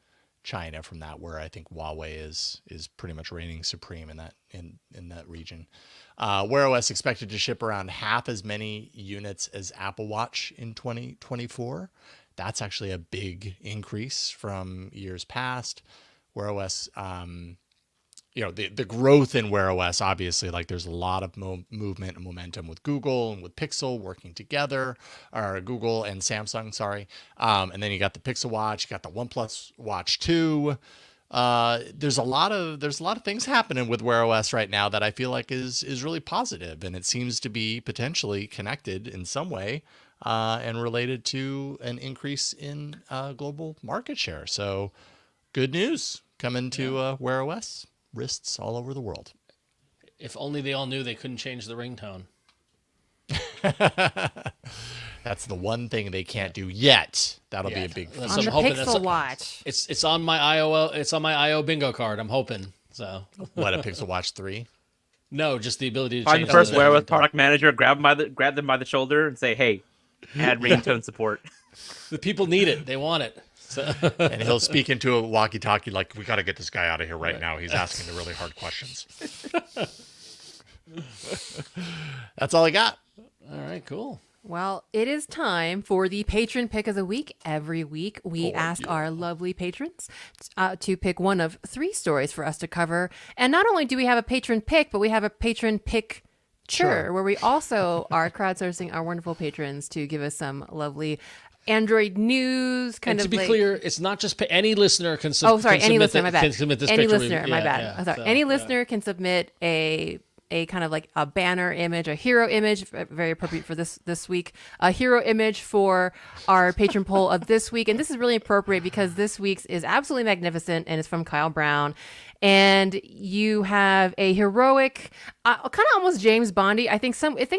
China from that, where I think Huawei is pretty much reigning supreme in that region. Wear OS expected to ship around half as many units as Apple Watch in 2024. That's actually a big increase from years past. Wear OS, the growth in Wear OS, obviously, like there's a lot of movement and momentum with Google and with Pixel working together, or Google and Samsung, sorry. And then you got the Pixel Watch, you got the OnePlus Watch 2. There's a lot of things happening with Wear OS right now that I feel like is really positive, and it seems to be potentially connected in some way and related to an increase in global market share. So good news coming to Wear OS wrists all over the world. If only they all knew they couldn't change the ringtone. That's the one thing they can't do yet. That'll be a big That's- On I'm the hoping Pixel Watch. It's on my IO bingo card. I'm hoping. So What, a Pixel Watch 3? no, just the ability to Find change the first Wear OS ringtone. product manager, grab them by the shoulder, and say, "Hey, add ringtone support." The people need it. They want it. So And he'll speak into a walkie-talkie like, we got to get this guy out of here right now. He's asking the really hard questions. That's all I got. all right, cool. Well, it is time for the patron pick of the week. Every week, we ask our lovely patrons to pick one of 3 stories for us to cover. And not only do we have a patron pick, but we have a patron pick where we also are crowdsourcing our wonderful patrons to give us some lovely Android news. And to be clear, it's not just any listener can Oh, sorry. can Any submit listener, the- my bad. Can submit this Any picture. listener, my bad. Yeah, Sorry. so, Any yeah. listener can submit a kind of like a banner image, a hero image, very appropriate for this week, a hero image for our patron poll of this week. And this is really appropriate because this week's is absolutely magnificent, and it's from Kyle Brown. And you have a heroic, kind of almost James Bondy. I think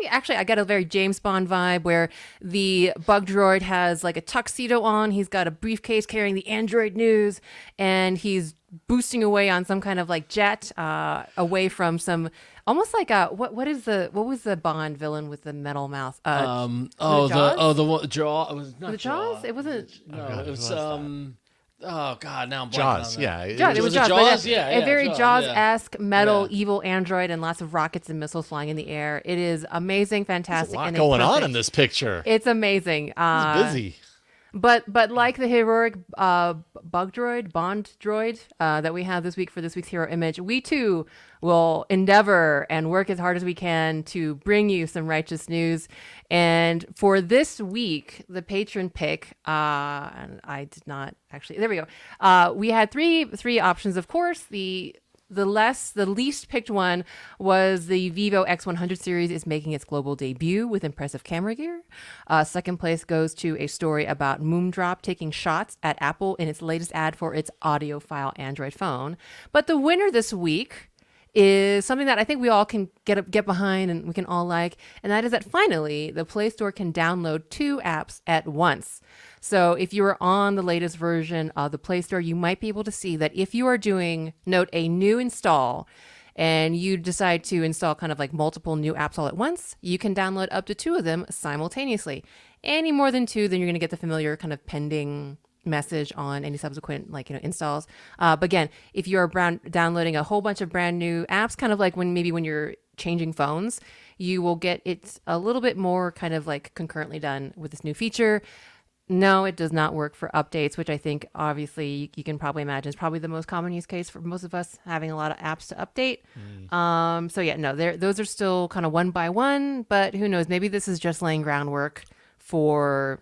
actually I got a very James Bond vibe where the bug droid has like a tuxedo on. He's got a briefcase carrying the Android news, and he's boosting away on some kind of like jet away from some almost like a what was the Bond villain with the metal mouth? The Jaws. It was not Was it Jaws? It wasn't. No, God, it who was was that? Oh God, now I'm blanking Jaws, on that. yeah. Jaws, it was Was it Jaws, but Jaws? a Yeah, very Jaws, Jaws-esque metal Yeah. evil android and lots of rockets and missiles flying in the air. It is amazing, There's fantastic, a lot and going on perfect. in this picture. It's amazing. It's busy. But like the heroic bond droid that we have this week for this week's hero image, we too will endeavor and work as hard as we can to bring you some righteous news. And for this week, the patron pick, and I did not actually. There we go. We had three options, of course. The least picked one was the Vivo X100 series is making its global debut with impressive camera gear. Second place goes to a story about Moondrop taking shots at Apple in its latest ad for its audiophile Android phone. But the winner this week is something that I think we all can get behind and we can all like, and that is that finally the Play Store can download 2 apps at once. So if you are on the latest version of the Play Store, you might be able to see that if you are doing, note, a new install, and you decide to install kind of like multiple new apps all at once, you can download up to 2 of them simultaneously. Any more than 2, then you're going to get the familiar kind of pending message on any subsequent installs. But again, if you're downloading a whole bunch of brand new apps, kind of like when you're changing phones, you will get it a little bit more kind of like concurrently done with this new feature. No, it does not work for updates, which I think obviously you can probably imagine is probably the most common use case for most of us, having a lot of apps to update. So yeah, no, those are still kind of one by one, but who knows? Maybe this is just laying groundwork for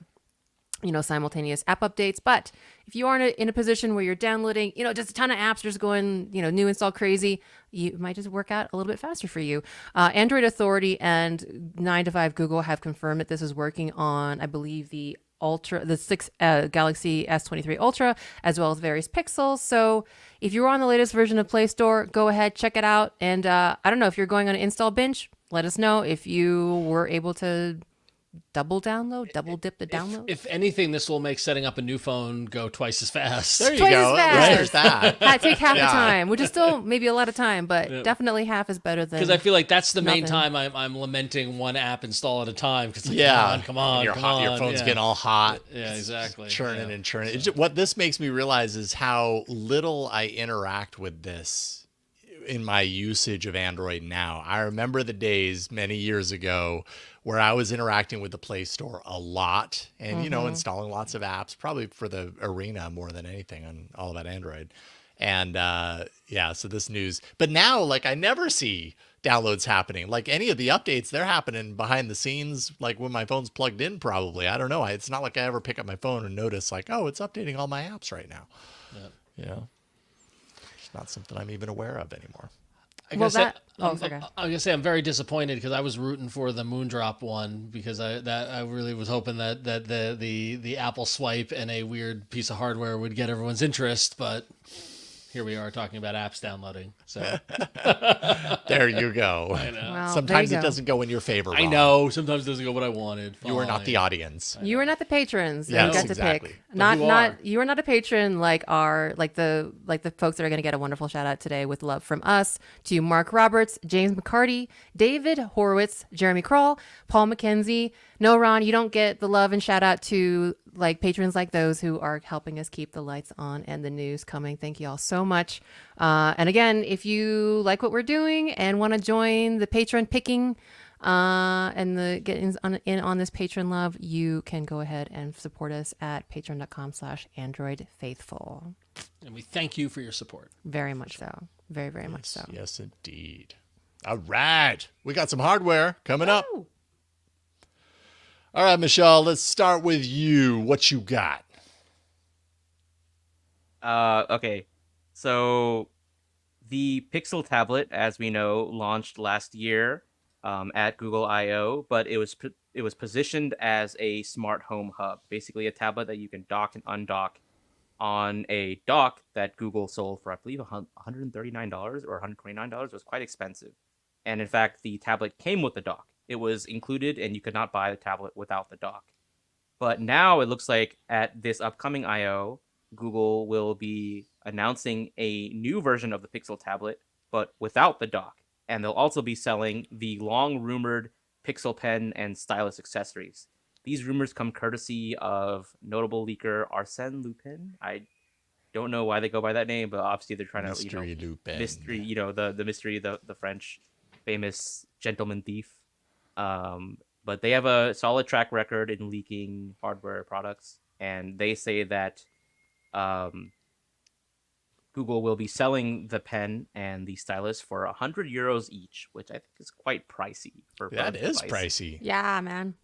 simultaneous app updates. But if you aren't in a position where you're downloading, just a ton of apps, just going, new install crazy, it might just work out a little bit faster for you. Android Authority and 9 to 5 Google have confirmed that this is working on, I believe, the Galaxy S23 Ultra, as well as various Pixels. So if you're on the latest version of Play Store, go ahead, check it out. And I don't know if you're going on an install binge. Let us know if you were able to double dip the download. If anything, this will make setting up a new phone go twice as fast. There you Twice go. as fast. There's that. Take half the time, which is still maybe a lot of time, but definitely half is better than. Because I feel like that's the main nothing. time I'm lamenting one app install at a time. Because come on, Your phone's getting all hot. Yeah, exactly. Churning and churning. What this makes me realize is how little I interact with this in my usage of Android now. I remember the days many years ago where I was interacting with the Play Store a lot and, installing lots of apps, probably for the arena more than anything on All About Android. And so this news, but now I never see downloads happening. Like any of the updates, they're happening behind the scenes, like when my phone's plugged in, probably. I don't know. It's not like I ever pick up my phone and notice it's updating all my apps right now. Yeah. It's not something I'm even aware of anymore. I'm gonna say I'm very disappointed because I was rooting for the Moondrop one because I really was hoping that the Apple Swipe and a weird piece of hardware would get everyone's interest, but here we are talking about apps downloading. So there you go. I know. Well, Sometimes there it you go. doesn't go in your favor. I Ron. know. Sometimes it doesn't go what I wanted. You are not Fine. the audience. You are not the patrons. Yes, You got to exactly. pick. But who are? You are not a patron like the folks that are going to get a wonderful shout out today with love from us to Mark Roberts, James McCarty, David Horowitz, Jeremy Kroll, Paul McKenzie. No, Ron, you don't get the love and shout out to patrons like those who are helping us keep the lights on and the news coming. Thank you all so much. And again, if you like what we're doing and want to join the patron picking and get in on this patron love, you can go ahead and support us at patreon.com/AndroidFaithful. And we thank you for your support. Very much so. Very, very much so. Yes, indeed. All right. We got some hardware coming up. Woo! All right, Mishaal, let's start with you. What you got? Okay. So the Pixel tablet, as we know, launched last year at Google I/O, but it was positioned as a smart home hub, basically a tablet that you can dock and undock on a dock that Google sold for, I believe, $139 or $129. It was quite expensive. And in fact, the tablet came with the dock. It was included, and you could not buy the tablet without the dock. But now it looks like at this upcoming I/O, Google will be announcing a new version of the Pixel tablet, but without the dock. And they'll also be selling the long-rumored Pixel Pen and stylus accessories. These rumors come courtesy of notable leaker Arsène Lupin. I don't know why they go by that name, but obviously they're trying Mystery to, Lupin. mystery, the mystery, the French famous gentleman thief. But they have a solid track record in leaking hardware products, and they say that Google will be selling the pen and the stylus for €100 each, which I think is quite pricey for That both is devices. pricey. Yeah, man.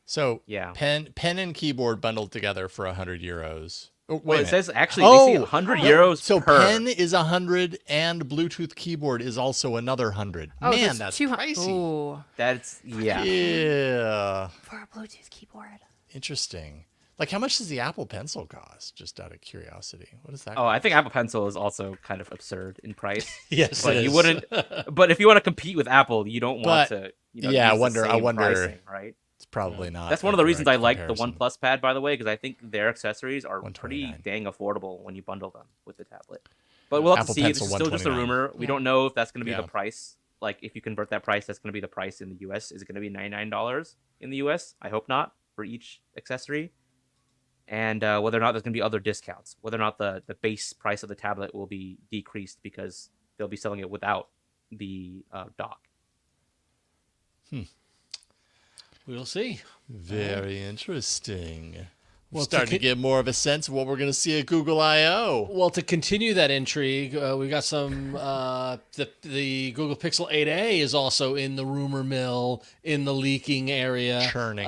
So Yeah. pen and keyboard bundled together for €100. Oh, wait Well, a it minute. says actually they see €100 So per. pen is 100 and Bluetooth keyboard is also another 100. Oh, so Man, it's that's 200 pricey. Ooh, That's Yeah. for a Bluetooth keyboard. Interesting. How much does the Apple Pencil cost? Just out of curiosity. What is that? Oh, I think Apple Pencil is also kind of absurd in price. Yes, But it you is. wouldn't. But if you want to compete with Apple, you don't want to. yeah, I use the wonder- same pricing, right? It's probably not. That's one a of the reasons direct I like the comparison. OnePlus Pad, by the way, because I think their accessories are pretty $129. dang affordable when you bundle them with the tablet. But we'll have Apple to see. This Pencil, is still just a $129. rumor. We Yeah. don't know if that's going to be Yeah. the price. If you convert that price, that's going to be the price in the US. Is it going to be $99 in the US? I hope not for each accessory. And whether or not there's going to be other discounts, whether or not the base price of the tablet will be decreased because they'll be selling it without the dock. We'll see. Very interesting. Well, Starting to get more of a sense of what we're going to see at Google I/O. Well, to continue that intrigue, we got some. The Google Pixel 8a is also in the rumor mill, in the leaking area, Churning.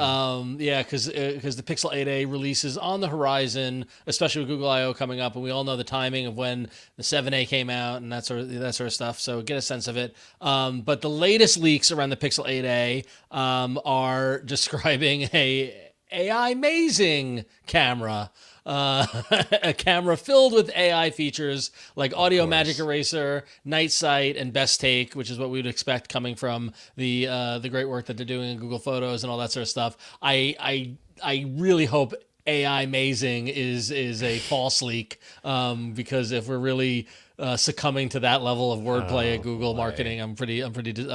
Because the Pixel 8a release is on the horizon, especially with Google I/O coming up, and we all know the timing of when the 7a came out and that sort of stuff. So get a sense of it. But the latest leaks around the Pixel 8a are describing a AI amazing camera. A camera filled with AI features like audio magic eraser, night sight, and best take, which is what we would expect coming from the great work that they're doing in Google Photos and all that sort of stuff. I really hope AI amazing is a false leak, because if we're really succumbing to that level of wordplay at Google marketing, I'm pretty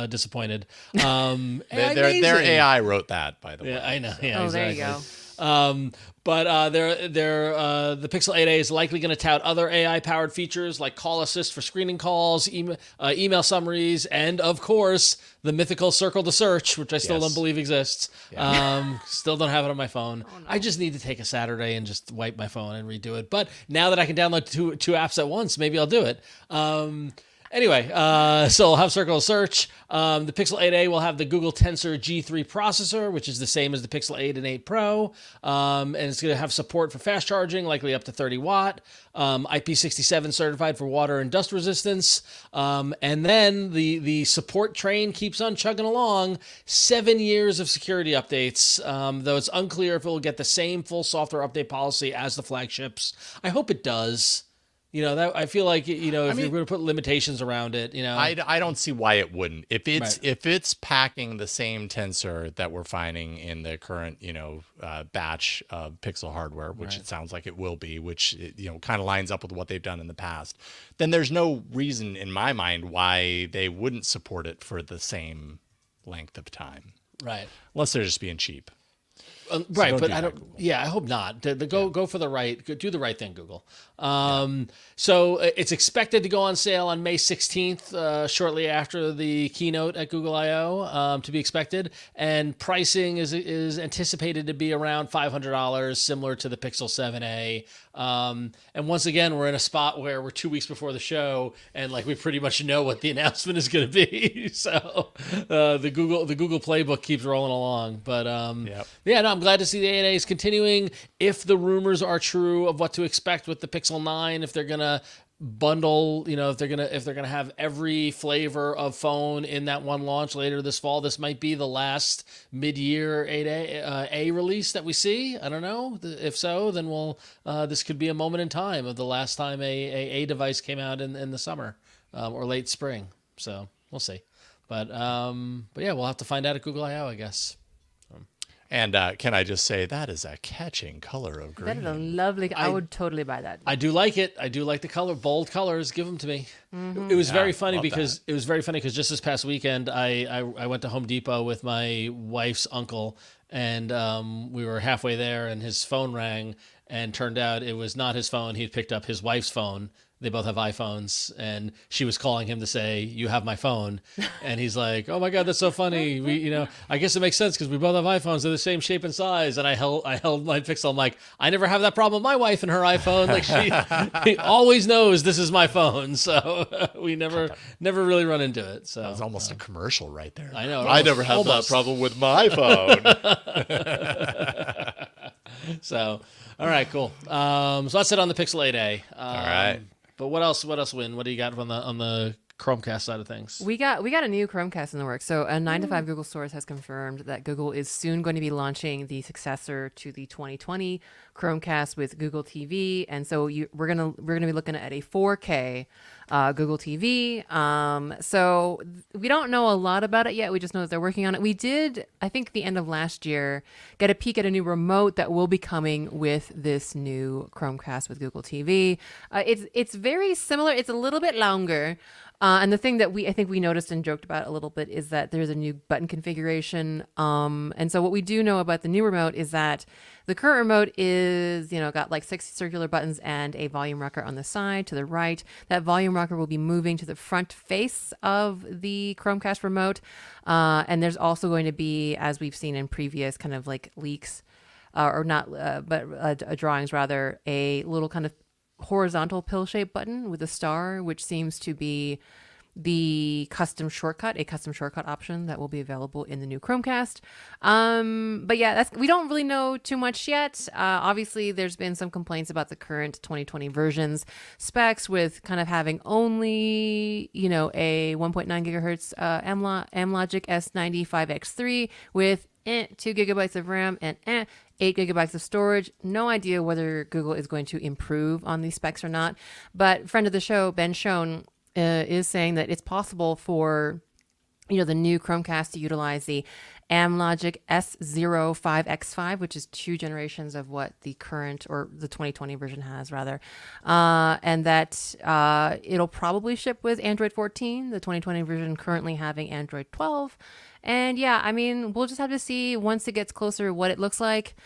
disappointed. Their AI wrote that, by the way. Yeah, I know. Yeah, Oh, exactly. there you go. But the Pixel 8a is likely going to tout other AI-powered features like call assist for screening calls, email summaries, and of course the mythical circle to search, which I still don't believe exists. Still don't have it on my phone. Oh, no. I just need to take a Saturday and just wipe my phone and redo it. But now that I can download two apps at once, maybe I'll do it. Anyway, so I'll have Circle Search. The Pixel 8a will have the Google Tensor G3 processor, which is the same as the Pixel 8 and 8 Pro. And it's going to have support for fast charging, likely up to 30 watt. IP67 certified for water and dust resistance. And then the support train keeps on chugging along. 7 years of security updates, though it's unclear if it will get the same full software update policy as the flagships. I hope it does. That I feel like, if you're going to put limitations around it, I don't see why it wouldn't. If it's packing the same tensor that we're finding in the current, batch of Pixel hardware, which it sounds like it will be, which, kind of lines up with what they've done in the past, then there's no reason in my mind why they wouldn't support it for the same length of time. Right. Unless they're just being cheap. Right, but I don't. Yeah, I hope not. Go for the right. Do the right thing, Google. So it's expected to go on sale on May 16th, shortly after the keynote at Google I/O, to be expected. And pricing is anticipated to be around $500, similar to the Pixel 7a. And once again, we're in a spot where we're 2 weeks before the show, and we pretty much know what the announcement is going to be. So the Google playbook keeps rolling along. But I'm glad to see the 8a is continuing. If the rumors are true of what to expect with the Pixel 9, if they're gonna bundle, if they're gonna have every flavor of phone in that one launch later this fall, this might be the last mid-year 8a release that we see. I don't know. If so, then this could be a moment in time of the last time a device came out in the summer or late spring. So we'll see. But yeah, we'll have to find out at Google I/O, I guess. And can I just say, that is a catching color of green. That is a lovely. I would totally buy that. I do like it. I do like the color. Bold colors. Give them to me. Mm-hmm. It was very funny because just this past weekend, I went to Home Depot with my wife's uncle, and we were halfway there, and his phone rang, and turned out it was not his phone. He had picked up his wife's phone. They both have iPhones, and she was calling him to say, "You have my phone," and he's like, "Oh my God, that's so funny." I guess it makes sense because we both have iPhones; they're the same shape and size. And I held my Pixel. I'm like, I never have that problem with my wife and her iPhone. She always knows this is my phone, so we never really run into it. So that was almost a commercial right there. I know. I never have that problem with my phone. So, all right, cool. So that's it on the Pixel 8a. All right. But what else, Win? What do you got on the Chromecast side of things? We got a new Chromecast in the works. So a 9 to 5 Google source has confirmed that Google is soon going to be launching the successor to the 2020 Chromecast with Google TV, and so we're gonna be looking at a 4K Google TV. So we don't know a lot about it yet. We just know that they're working on it. We did, I think, the end of last year, get a peek at a new remote that will be coming with this new Chromecast with Google TV. It's very similar. It's a little bit longer. And the thing that I think we noticed and joked about a little bit is that there's a new button configuration. And so what we do know about the new remote is that the current remote is, got 6 circular buttons and a volume rocker on the side to the right. That volume rocker will be moving to the front face of the Chromecast remote. And there's also going to be, as we've seen in previous kind of leaks, or not, but drawings rather, a little kind of horizontal pill-shaped button with a star, which seems to be a custom shortcut option that will be available in the new Chromecast. But yeah, we don't really know too much yet. Obviously, there's been some complaints about the current 2020 versions specs with kind of having only, a 1.9 gigahertz Amlogic S95X3 with 2 gigabytes of RAM and 8 gigabytes of storage. No idea whether Google is going to improve on these specs or not. But friend of the show, Ben Schoen, is saying that it's possible for the new Chromecast to utilize the Amlogic S05X5, which is 2 generations of what the current or the 2020 version has rather, and that it'll probably ship with Android 14, the 2020 version currently having Android 12. And yeah, I mean, we'll just have to see once it gets closer what it looks like.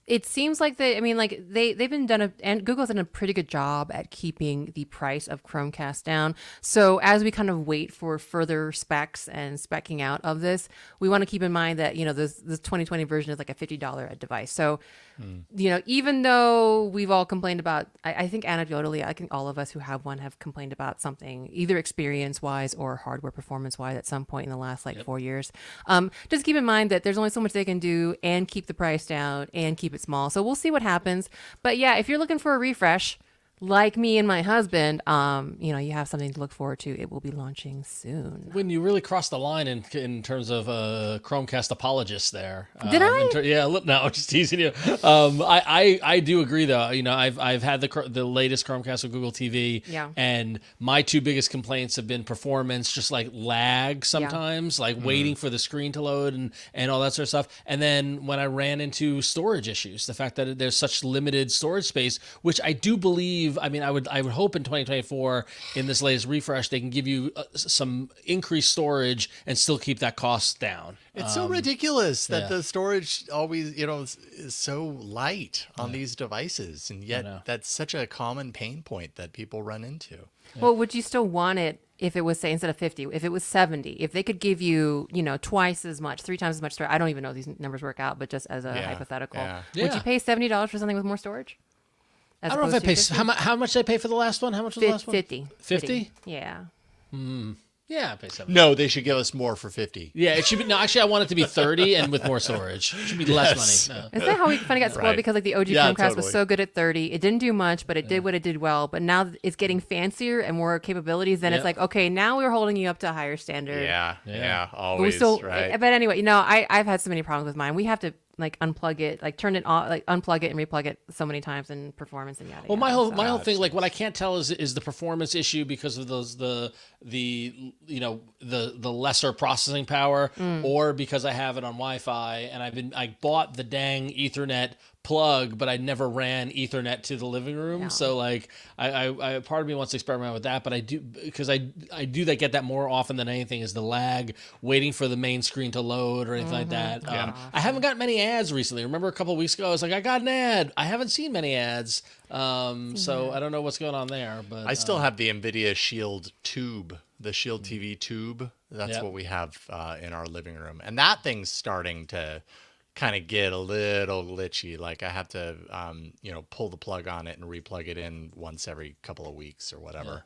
It seems like they've been and Google's done a pretty good job at keeping the price of Chromecast down. So as we kind of wait for further specs and specking out of this, we want to keep in mind that, this 2020 version is like a $50 device. So, even though we've all complained about, I think anecdotally, I think all of us who have one have complained about something either experience wise or hardware performance wise at some point in the last 4 years. Just keep in mind that there's only so much they can do and keep the price down and keep it small. So we'll see what happens. But yeah, if you're looking for a refresh, like me and my husband, you have something to look forward to. It will be launching soon. When you really crossed the line in terms of Chromecast apologists there. Did I? No, I'm just teasing you. I do agree though. I've had the latest Chromecast with Google TV, and my 2 biggest complaints have been performance, just like lag sometimes, waiting for the screen to load and all that sort of stuff. And then when I ran into storage issues, the fact that there's such limited storage space, which I do believe. I would hope in 2024 in this latest refresh they can give you some increased storage and still keep that cost down. It's so ridiculous that the storage always, is so light on these devices, and yet that's such a common pain point that people run into. Yeah. Well, would you still want it if it was, say, instead of 50, if it was 70, if they could give you, twice as much, 3 times as much storage? I don't even know if these numbers work out, but just as a hypothetical, would you pay $70 for something with more storage? I don't know if I pay. How much did I pay for the last one? How much was the last one? 50. 50? Yeah. Yeah, I pay 70. No, they should give us more for 50. Yeah, it should be. No, actually, I want it to be 30 and with more storage. It should be less money. No. Isn't that how we kind of got spoiled? Because the OG Chromecast was so good at 30. It didn't do much, but it did what it did well. But now it's getting fancier and more capabilities. Then it's like, okay, now we're holding you up to a higher standard. Yeah, always. Right. But anyway, I've had so many problems with mine. We have to unplug it, turn it on, unplug it and replug it so many times in performance and yada. Well, my whole thing, what I can't tell is the performance issue because of the lesser processing power, or because I have it on Wi-Fi and I bought the dang Ethernet plug, but I never ran Ethernet to the living room. No. So I part of me wants to experiment with that, but I do, because I do get that more often than anything, is the lag waiting for the main screen to load or anything like that. I haven't got many ads recently. Remember a couple of weeks ago, I was like, I got an ad. I haven't seen many ads. So I don't know what's going on there, but I still have the NVIDIA Shield tube, the Shield TV tube. That's what we have in our living room. And that thing's starting to kind of get a little glitchy. I have to, pull the plug on it and replug it in once every couple of weeks or whatever.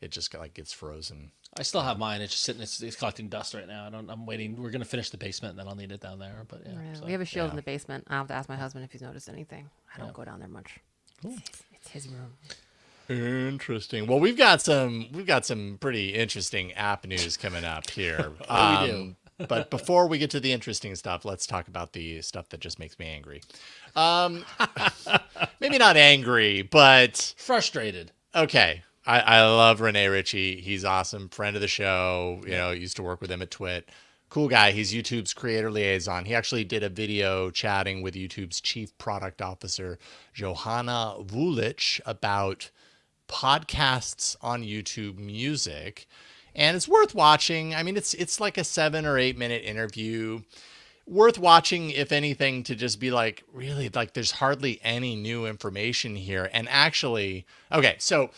It just gets frozen. I still have mine. It's just sitting. It's collecting dust right now. I'm waiting. We're gonna finish the basement, and then I'll need it down there. But we have a Shield in the basement. I'll have to ask my husband if he's noticed anything. I don't go down there much. Cool. It's his room. Interesting. Well, we've got some pretty interesting app news coming up here. We do. But before we get to the interesting stuff, let's talk about the stuff that just makes me angry. Maybe not angry, but frustrated. Okay. I love Rene Ritchie. He's awesome. Friend of the show. Used to work with him at Twit. Cool guy. He's YouTube's creator liaison. He actually did a video chatting with YouTube's chief product officer, Johanna Vulich, about podcasts on YouTube Music. And it's worth watching. I mean, it's like a 7 or 8 minute interview. Worth watching, if anything, to just be really, there's hardly any new information here. And actually, okay, so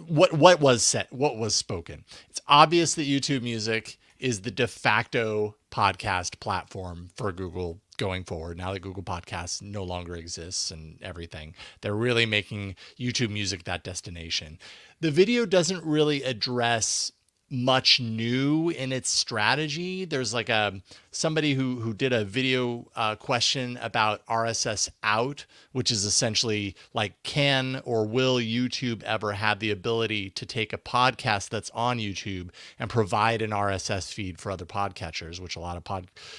what was said, what was spoken? It's obvious that YouTube Music is the de facto podcast platform for Google going forward. Now that Google Podcasts no longer exists and everything, they're really making YouTube Music that destination. The video doesn't really address much new in its strategy. There's like somebody who did a video question about RSS out, which is essentially like, can or will YouTube ever have the ability to take a podcast that's on YouTube and provide an RSS feed for other podcatchers,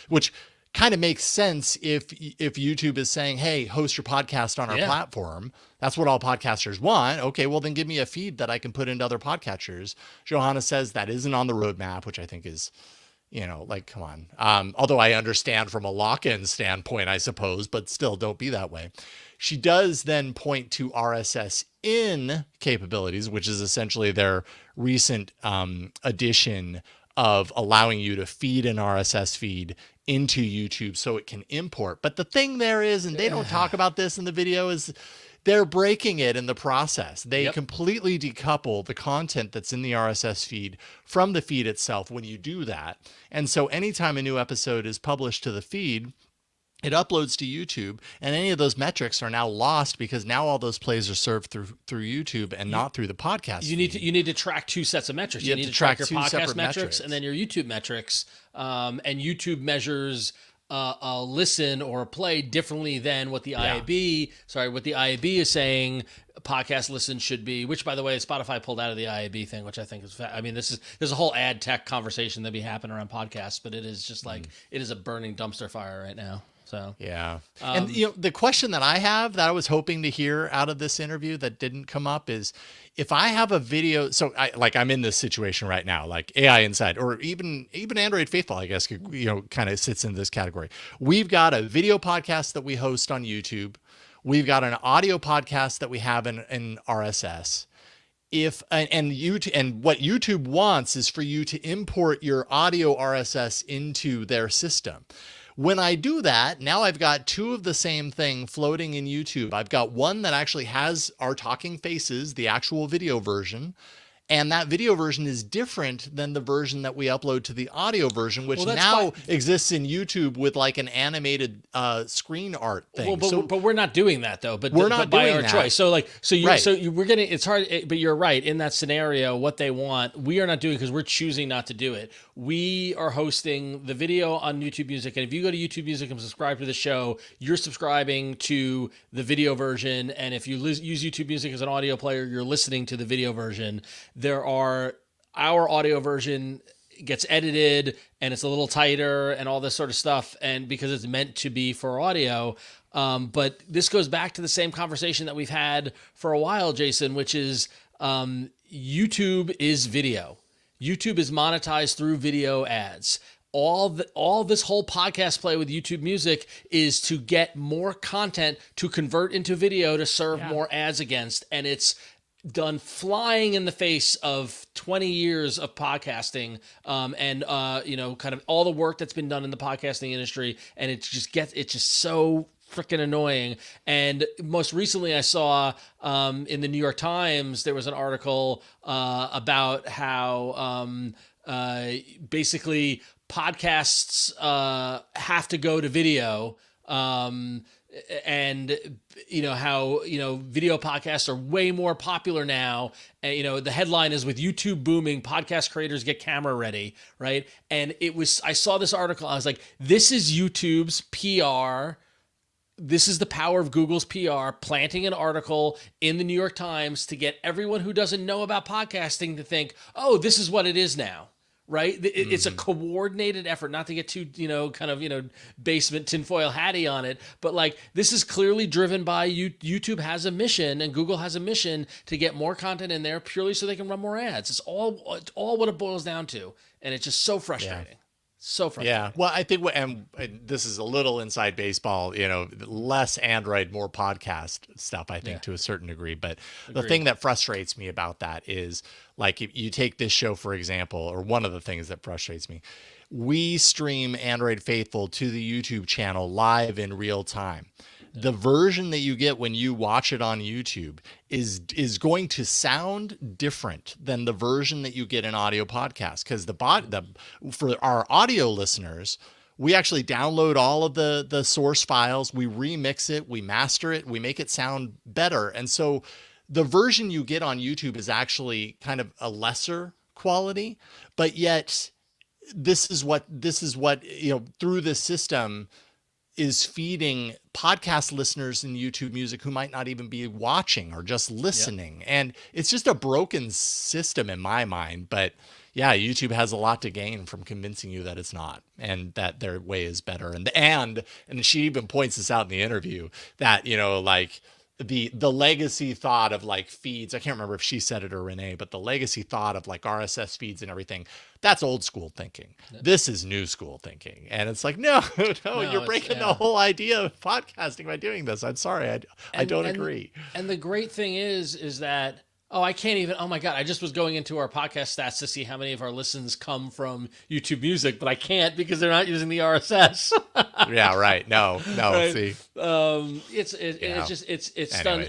which kind of makes sense if YouTube is saying, hey, host your podcast on our platform. That's what all podcasters want. Okay, well then give me a feed that I can put into other podcatchers. Johanna says that isn't on the roadmap, which I think is, like, come on. Although I understand from a lock-in standpoint, I suppose, but still don't be that way. She does then point to RSS in capabilities, which is essentially their recent addition of allowing you to feed an RSS feed into YouTube so it can import. But the thing there is, and they don't talk about this in the video, is they're breaking it in the process. They completely decouple the content that's in the RSS feed from the feed itself when you do that. And so anytime a new episode is published to the feed, it uploads to YouTube, and any of those metrics are now lost because now all those plays are served through YouTube and not through the podcast. You need to track two sets of metrics. You need to track your podcast metrics and then your YouTube metrics. And YouTube measures a listen or a play differently than what the IAB is saying podcast listen should be, which, by the way, Spotify pulled out of the IAB thing, which I think is, there's a whole ad tech conversation that be happening around podcasts, but it is just like, it is a burning dumpster fire right now. So yeah. And the question that I have that I was hoping to hear out of this interview that didn't come up is, if I have a video, so I'm in this situation right now, like AI Inside, or even Android Faithful, I guess, kind of sits in this category. We've got a video podcast that we host on YouTube. We've got an audio podcast that we have in RSS. And what YouTube wants is for you to import your audio RSS into their system. When I do that, now I've got two of the same thing floating in YouTube. I've got one that actually has our talking faces, the actual video version, and that video version is different than the version that we upload to the audio version, which now exists in YouTube with like an animated screen art thing. But we're not doing that though. But we're not by doing our that. choice. We're getting. It's hard. But you're right in that scenario. What they want, we are not doing because we're choosing not to do it. We are hosting the video on YouTube Music, and if you go to YouTube Music and subscribe to the show, you're subscribing to the video version. And if you use YouTube Music as an audio player, you're listening to the video version. Our audio version gets edited and it's a little tighter and all this sort of stuff, and because it's meant to be for audio. But this goes back to the same conversation that we've had for a while, Jason, which is YouTube is video. YouTube is monetized through video ads. All this whole podcast play with YouTube Music is to get more content to convert into video to serve more ads against, and it's done flying in the face of 20 years of podcasting, and kind of all the work that's been done in the podcasting industry, and it's just so freaking annoying. And most recently I saw in the New York Times there was an article about how basically podcasts have to go to video, and how video podcasts are way more popular now. And the headline is, with YouTube booming, podcast creators get camera ready, right? And I saw this article, I was like, this is YouTube's PR. This is the power of Google's PR, planting an article in the New York Times to get everyone who doesn't know about podcasting to think, oh, this is what it is now. Right? It's a coordinated effort, not to get too, basement tinfoil hatty on it, but like, this is clearly driven by YouTube has a mission, and Google has a mission to get more content in there purely so they can run more ads. It's all what it boils down to. And it's just so frustrating. Yeah. So frustrating. Yeah. Well, I think, and this is a little inside baseball, less Android, more podcast stuff, I think, to a certain degree. But the thing that frustrates me about that is, like, if you take this show, for example, or one of the things that frustrates me, we stream Android Faithful to the YouTube channel live in real time. the version that you get when you watch it on YouTube is going to sound different than the version that you get in audio podcast, because for our audio listeners, we actually download all of the source files, we remix it, we master it, we make it sound better. And so the version you get on YouTube is actually kind of a lesser quality, but yet this is what through this system is feeding podcast listeners in YouTube Music who might not even be watching or just listening. Yep. And it's just a broken system in my mind. But yeah, YouTube has a lot to gain from convincing you that it's not, and that their way is better. And she even points this out in the interview that, like, the legacy thought of like feeds, I can't remember if she said it or Renee, but the legacy thought of like RSS feeds and everything, that's old school thinking. Yeah. This is new school thinking. And it's like, no, you're breaking the whole idea of podcasting by doing this. I'm sorry. I don't agree. And the great thing is that, I can't even, oh my God, I just was going into our podcast stats to see how many of our listens come from YouTube Music, but I can't because they're not using the RSS. Yeah, right. No, right. See. It's done.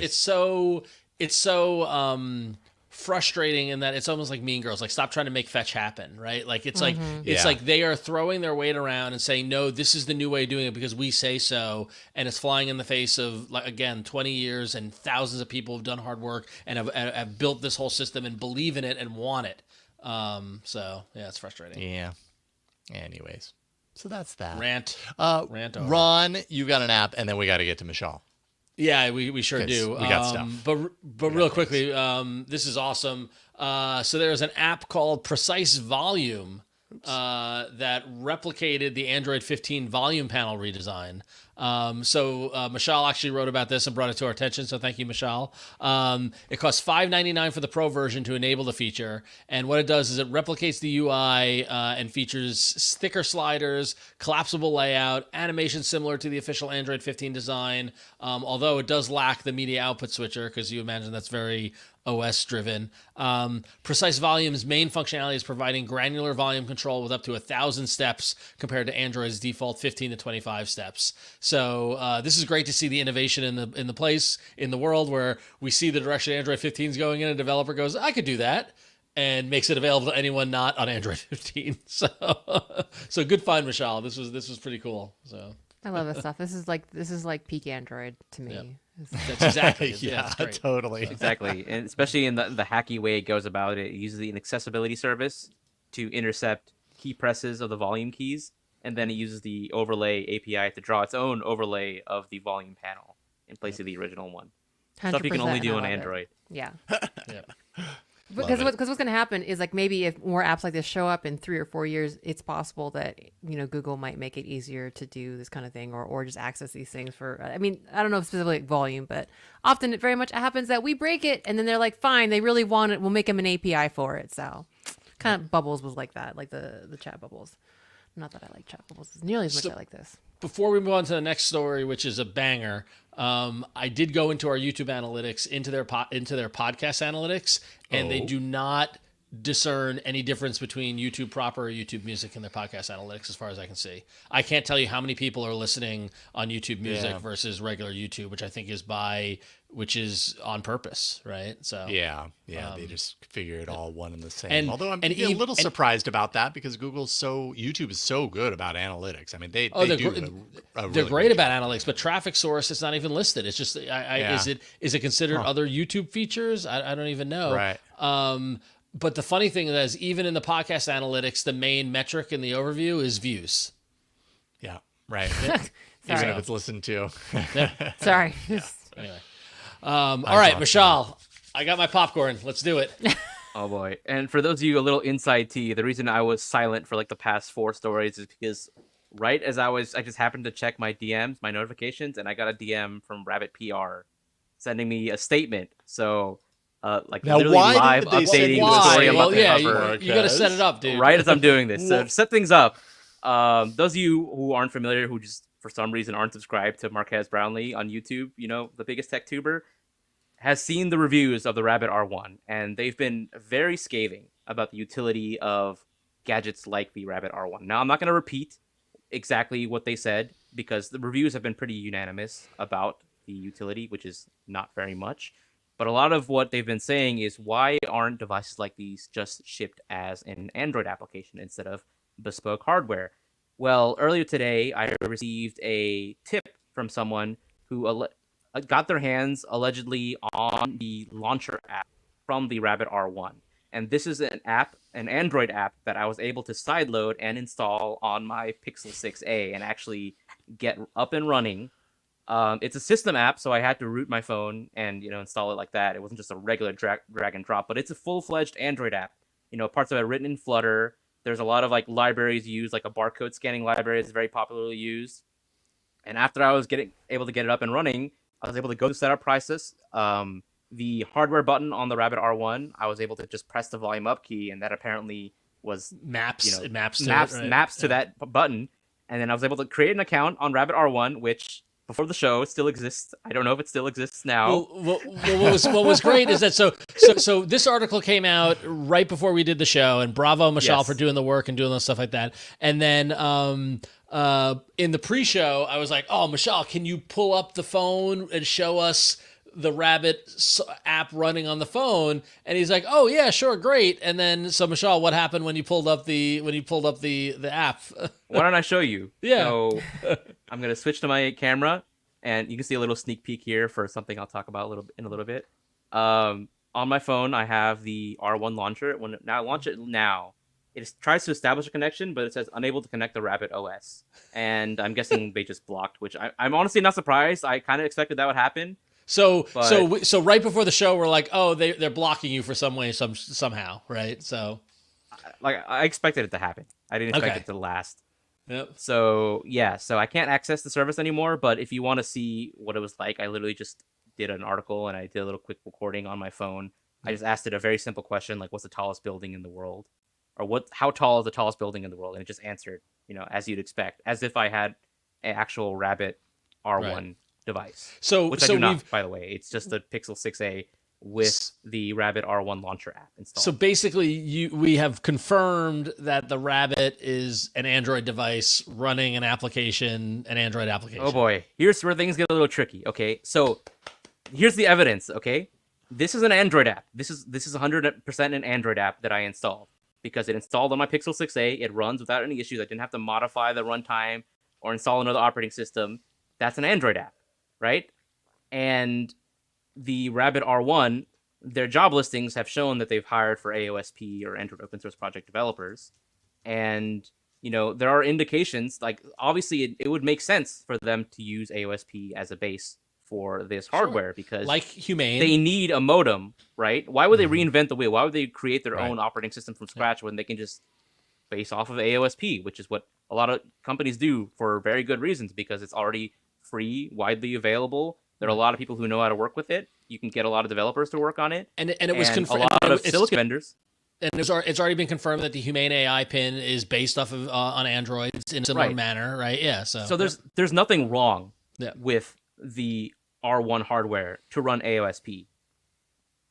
It's so frustrating in that it's almost like Mean Girls, like stop trying to make fetch happen, right? Like it's like they are throwing their weight around and saying, no, this is the new way of doing it because we say so, and it's flying in the face of, like, again, 20 years and thousands of people have done hard work and have built this whole system and believe in it and want it. So yeah, it's frustrating. Yeah. Anyways, so that's that. Rant over. Ron, you got an app, and then we got to get to Mishaal. Yeah, we sure do. We got stuff. But real quickly, this is awesome. So there's an app called Precise Volume that replicated the Android 15 volume panel redesign. So Mishaal actually wrote about this and brought it to our attention, so thank you, Mishaal. It costs $5.99 for the Pro version to enable the feature, and what it does is it replicates the UI and features sticker sliders, collapsible layout, animation similar to the official Android 15 design, although it does lack the media output switcher, because you imagine that's very OS driven. Precise Volume's main functionality is providing granular volume control with up to 1,000 steps compared to Android's default 15 to 25 steps. So this is great to see the innovation in the place in the world where we see the direction Android 15 is going in. A developer goes, I could do that, and makes it available to anyone not on Android 15. So good find, Mishaal. This was pretty cool. So I love this stuff. This is like peak Android to me. Yep. That's exactly it. Yeah, totally. Exactly. And especially in the hacky way it goes about it, it uses an accessibility service to intercept key presses of the volume keys, and then it uses the overlay API to draw its own overlay of the volume panel in place of the original one. Stuff you can only do on Android. Yeah. Yeah. Because what's going to happen is, like, maybe if more apps like this show up in 3 or 4 years, it's possible that, Google might make it easier to do this kind of thing, or just access these things for, I don't know specifically volume, but often it very much happens that we break it and then they're like, fine, they really want it, we'll make them an API for it. So kind of Bubbles was like that, like the chat bubbles. Not that I like chat bubbles nearly as much as I like this. Before we move on to the next story, which is a banger, I did go into our YouTube analytics, into their podcast analytics, and they do not discern any difference between YouTube proper or YouTube Music in their podcast analytics, as far as I can see. I can't tell you how many people are listening on YouTube Music versus regular YouTube, which is on purpose, right? So they just figure it all one and the same. Although I'm a little surprised about that, because YouTube is so good about analytics. I mean, they're great about analytics, but traffic source is not even listed. It's just is it considered other YouTube features? I don't even know. Right. But the funny thing is, even in the podcast analytics, the main metric in the overview is views. Yeah, right. Even if it's listened to. Sorry. Anyway. All right, Mishaal, I got my popcorn. Let's do it. Oh boy. And for those of you a little inside tea, the reason I was silent for like the past 4 stories is because right as I just happened to check my DMs, my notifications, and I got a DM from Rabbit PR sending me a statement. So like now, literally live updating the story I'm about to cover. You got to set it up, dude. Right as I'm doing this. So to set things up, those of you who aren't familiar, who just for some reason aren't subscribed to Marquez Brownlee on YouTube, the biggest tech tuber, has seen the reviews of the Rabbit R1, and they've been very scathing about the utility of gadgets like the Rabbit R1. Now, I'm not going to repeat exactly what they said, because the reviews have been pretty unanimous about the utility, which is not very much. But a lot of what they've been saying is, why aren't devices like these just shipped as an Android application instead of bespoke hardware? Well, earlier today, I received a tip from someone who got their hands allegedly on the launcher app from the Rabbit R1. And this is an Android app that I was able to sideload and install on my Pixel 6a and actually get up and running. It's a system app, so I had to root my phone and install it like that. It wasn't just a regular drag and drop, but it's a full-fledged Android app. Parts of it written in Flutter. There's a lot of libraries used, like a barcode scanning library is very popularly used. And after I was able to get it up and running, I was able to go to setup process. The hardware button on the Rabbit R1, I was able to just press the volume up key, and that apparently was maps to that button. And then I was able to create an account on Rabbit R1, which before the show still exists. I don't know if it still exists now. Well, what was great is that so this article came out right before we did the show, and bravo Mishaal for doing the work and doing the stuff like that. And then in the pre-show, I was like, "Oh, Mishaal, can you pull up the phone and show us the Rabbit app running on the phone?" And he's like, "Oh yeah, sure, great." And then so Mishaal, what happened when you pulled up the app? Why don't I show you? Yeah. So I'm gonna switch to my camera, and you can see a little sneak peek here for something I'll talk about in a little bit. On my phone, I have the R1 launcher. When I launch it now, it tries to establish a connection, but it says unable to connect the Rabbit OS. And I'm guessing they just blocked, which I'm honestly not surprised. I kind of expected that would happen. So right before the show, we're like, oh, they're blocking you for some way, somehow, right? So, I expected it to happen. I didn't expect it to last. Yep. So I can't access the service anymore. But if you want to see what it was like, I literally just did an article and I did a little quick recording on my phone. I just asked it a very simple question, like, what's the tallest building in the world, or how tall is the tallest building in the world, and it just answered, as you'd expect, as if I had an actual Rabbit R1 device. Which I do not, by the way. It's just the Pixel 6a with the Rabbit R1 launcher app installed. So basically, we have confirmed that the Rabbit is an Android device running an Android application. Oh boy, here's where things get a little tricky. Okay, so here's the evidence. Okay, this is an Android app. This is 100% an Android app that I installed because it installed on my Pixel 6a. It runs without any issues. I didn't have to modify the runtime or install another operating system. That's an Android app, right? And the Rabbit R1, their job listings have shown that they've hired for AOSP or Android Open Source Project developers. And, there are indications, like, obviously it would make sense for them to use AOSP as a base for this hardware because like Huyen, they need a modem, right? Why would they reinvent the wheel? Why would they create their own operating system from scratch when they can just base off of AOSP, which is what a lot of companies do for very good reasons, because it's already free, widely available. There are a lot of people who know how to work with it. You can get a lot of developers to work on it. And it was confirmed. A lot of silicon vendors. And it's already been confirmed that the Huyen AI pin is based off of on Android in a similar manner, right? Yeah. So there's nothing wrong with the R1 hardware to run AOSP.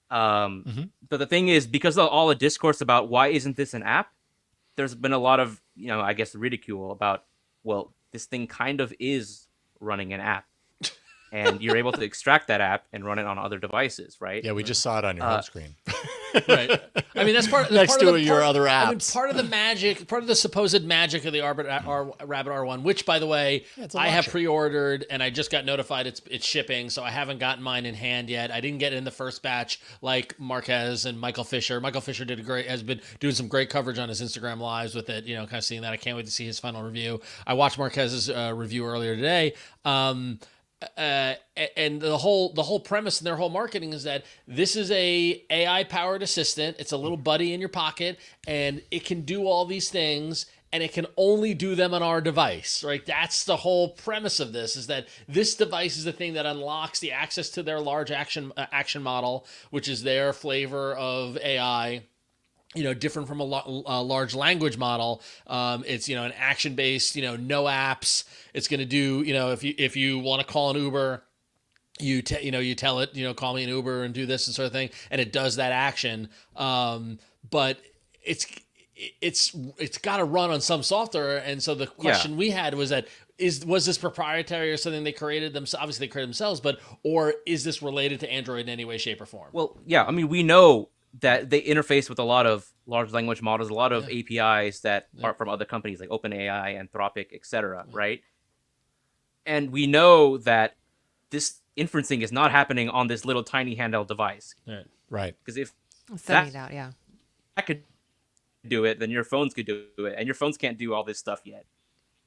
But the thing is, because of all the discourse about why isn't this an app, there's been a lot of I guess ridicule about, well, this thing kind of is running an app. And you're able to extract that app and run it on other devices, right? Yeah, we just saw it on your home screen. Right. I mean, that's part next part to your other apps. I mean, part of the magic, part of the supposed magic of the Rabbit R1, which, by the way, I have pre-ordered and I just got notified it's shipping, so I haven't gotten mine in hand yet. I didn't get it in the first batch like Marquez and Michael Fisher. Michael Fisher has been doing some great coverage on his Instagram lives with it. Kind of seeing that. I can't wait to see his final review. I watched Marquez's review earlier today. And the whole premise in their whole marketing is that this is a AI powered assistant. It's a little buddy in your pocket, and it can do all these things, and it can only do them on our device, right? That's the whole premise of this, is that this device is the thing that unlocks the access to their large action model, which is their flavor of AI. Different from a large language model. It's, an action-based, no apps. It's going to do, if you want to call an Uber, you tell it, call me an Uber and do this and sort of thing. And it does that action. But it's got to run on some software. And so the question we had was that was this proprietary or something they created themselves? Obviously they created themselves, or is this related to Android in any way, shape, or form? Well, yeah, I mean, we know that they interface with a lot of large language models, a lot of APIs that are from other companies like OpenAI, Anthropic, etc. Right? And we know that this inferencing is not happening on this little tiny handheld device. Right. Because if Sending it out, yeah. that could do it, then your phones could do it, and your phones can't do all this stuff yet.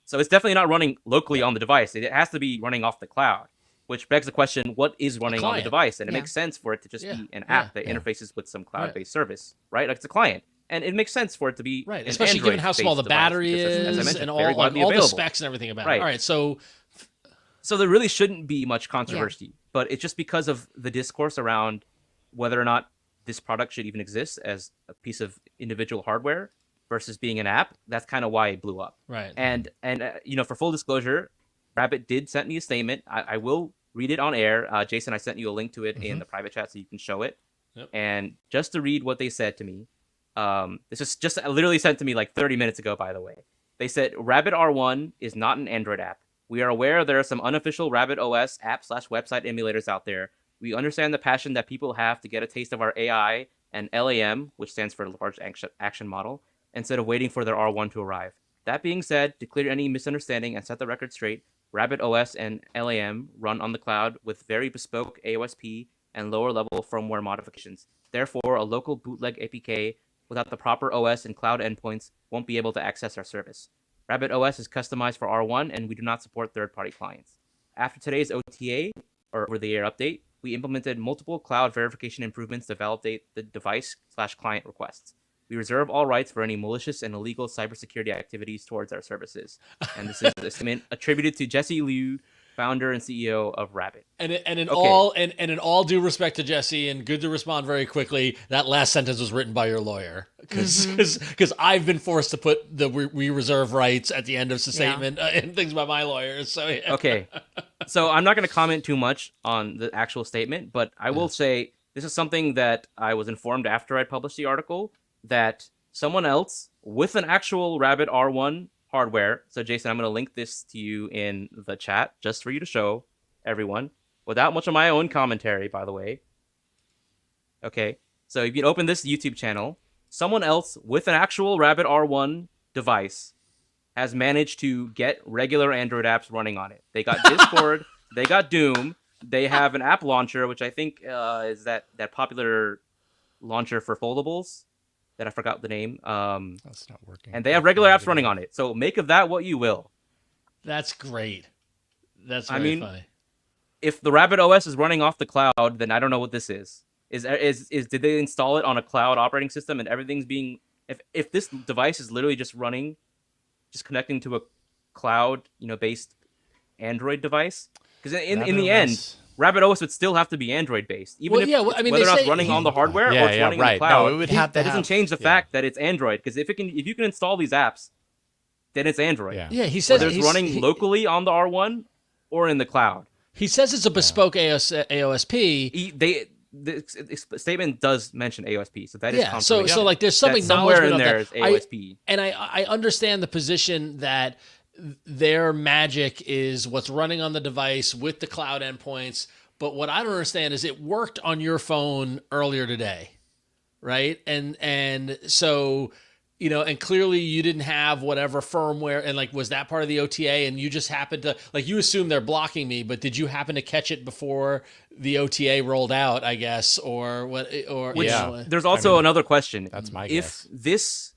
So it's definitely not running locally on the device. It has to be running off the cloud, which begs the question, what is running on the device? And it makes sense for it to just be an app that interfaces with some cloud-based service, right? Like it's a client. And it makes sense for it to be right, especially given how small the battery is, as I mentioned, and all the specs and everything about it. All right, so there really shouldn't be much controversy, but it's just because of the discourse around whether or not this product should even exist as a piece of individual hardware versus being an app. That's kind of why it blew up. Right. And for full disclosure, Rabbit did send me a statement. I will read it on air. Jason, I sent you a link to it in the private chat so you can show it. Yep. And just to read what they said to me, this is just literally sent to me like 30 minutes ago, by the way. They said, Rabbit R1 is not an Android app. We are aware there are some unofficial Rabbit OS app/website emulators out there. We understand the passion that people have to get a taste of our AI and LAM, which stands for Large Action Model, instead of waiting for their R1 to arrive. That being said, to clear any misunderstanding and set the record straight, Rabbit OS and LAM run on the cloud with very bespoke AOSP and lower-level firmware modifications. Therefore, a local bootleg APK without the proper OS and cloud endpoints won't be able to access our service. Rabbit OS is customized for R1, and we do not support third-party clients. After today's OTA, or over-the-air update, we implemented multiple cloud verification improvements to validate the device/client requests. We reserve all rights for any malicious and illegal cybersecurity activities towards our services. And this is a statement attributed to Jesse Liu, founder and CEO of Rabbit. And in all due respect to Jesse, and good to respond very quickly, that last sentence was written by your lawyer, because I've been forced to put the we reserve rights at the end of the statement and things by my lawyers. So okay, so I'm not going to comment too much on the actual statement, but I will say this is something that I was informed after I published the article, that someone else with an actual Rabbit R1 hardware. So Jason, I'm going to link this to you in the chat just for you to show everyone without much of my own commentary, by the way. Okay, so if you open this YouTube channel, someone else with an actual Rabbit R1 device has managed to get regular Android apps running on it. They got Discord, they got Doom, they have an app launcher, which I think is that popular launcher for foldables that I forgot the name. That's not working. And they have regular apps running on it. So make of that what you will. That's great. That's very funny. If the Rabbit OS is running off the cloud, then I don't know what this is. Did they install it on a cloud operating system and everything's being... If this device is literally just running, just connecting to a cloud, based Android device, because in the end, Rabbit OS would still have to be Android based, even whether or not it's running on the hardware or it's running in the cloud. No, it would have that doesn't change the fact that it's Android, because if you can install these apps, then it's Android. Yeah, he says whether it's running locally on the R1 or in the cloud. He says it's a bespoke AOSP. The statement does mention AOSP, so that is confirmation. So like there's some somewhere in acknowledgement there of that. is AOSP. I understand the position that their magic is what's running on the device with the cloud endpoints, but what I don't understand is it worked on your phone earlier today, right? And so, and clearly you didn't have whatever firmware, and like, was that part of the OTA, and you just happened to, like, you assume they're blocking me, but did you happen to catch it before the OTA rolled out, I guess, or what? Or there's also another question. That's my guess. If this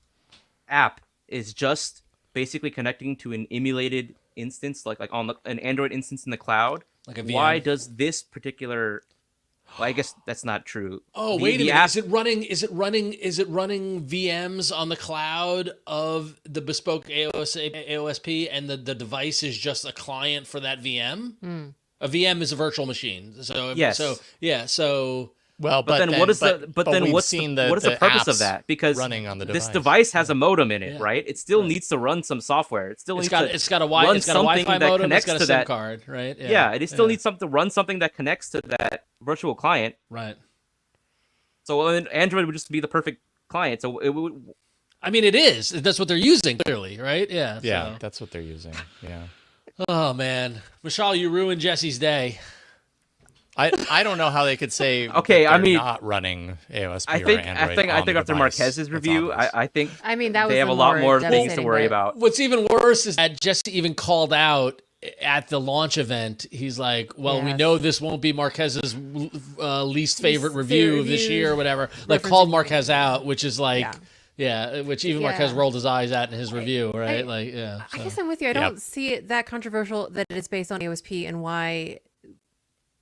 app is just basically connecting to an emulated instance, like on an Android instance in the cloud, like a VM. Why does this particular? Well, I guess that's not true. Oh, wait a minute! Is it running VMs on the cloud of the bespoke AOSP, and the device is just a client for that VM? A VM is a virtual machine. So yes. So. Well, what's the purpose of that? Because running on the device. This device has a modem in it, right? It still needs to run some software. It's got a Wi-Fi modem. It's got a SIM card, right? Yeah, it still needs something to run something that connects to that virtual client, right? So Android would just be the perfect client. So it would. I mean, it is. That's what they're using, clearly, right? Yeah. Yeah, so. that's what they're using. Yeah. Oh man, Mishaal, you ruined Jesse's day. I don't know how they could say Okay, that I they're mean, not running AOSP I or think Android I on think the after device. Marquez's That's review, obvious. I think I mean, that was they have the a lot more things to devastating worry bit. about. What's even worse is that Jesse even called out at the launch event. He's like, well, we Yes. know this won't be Marquez's least favorite review of this reviews, year or whatever. Like, referencing called you. Marquez out, which is like, Yeah. which even Yeah. Marquez rolled his eyes at in his review, right? I guess I'm with you. I don't see it that controversial that it's based on AOSP and why.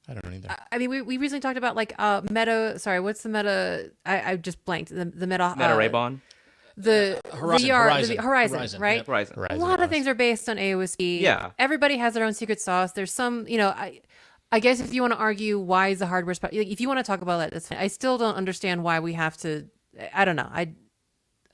I don't either. I mean, we recently talked about like Meta. Sorry, what's the Meta? I just blanked. The Meta. Meta Ray-Ban, The Horizon, VR, Horizon, the Horizon, Horizon, right? yep. Horizon. A lot of things are based on AOSP. Yeah. Everybody has their own secret sauce. There's some, I guess if you want to argue why is the hardware, if you want to talk about that, that's fine. I still don't understand why we have to. I don't know. I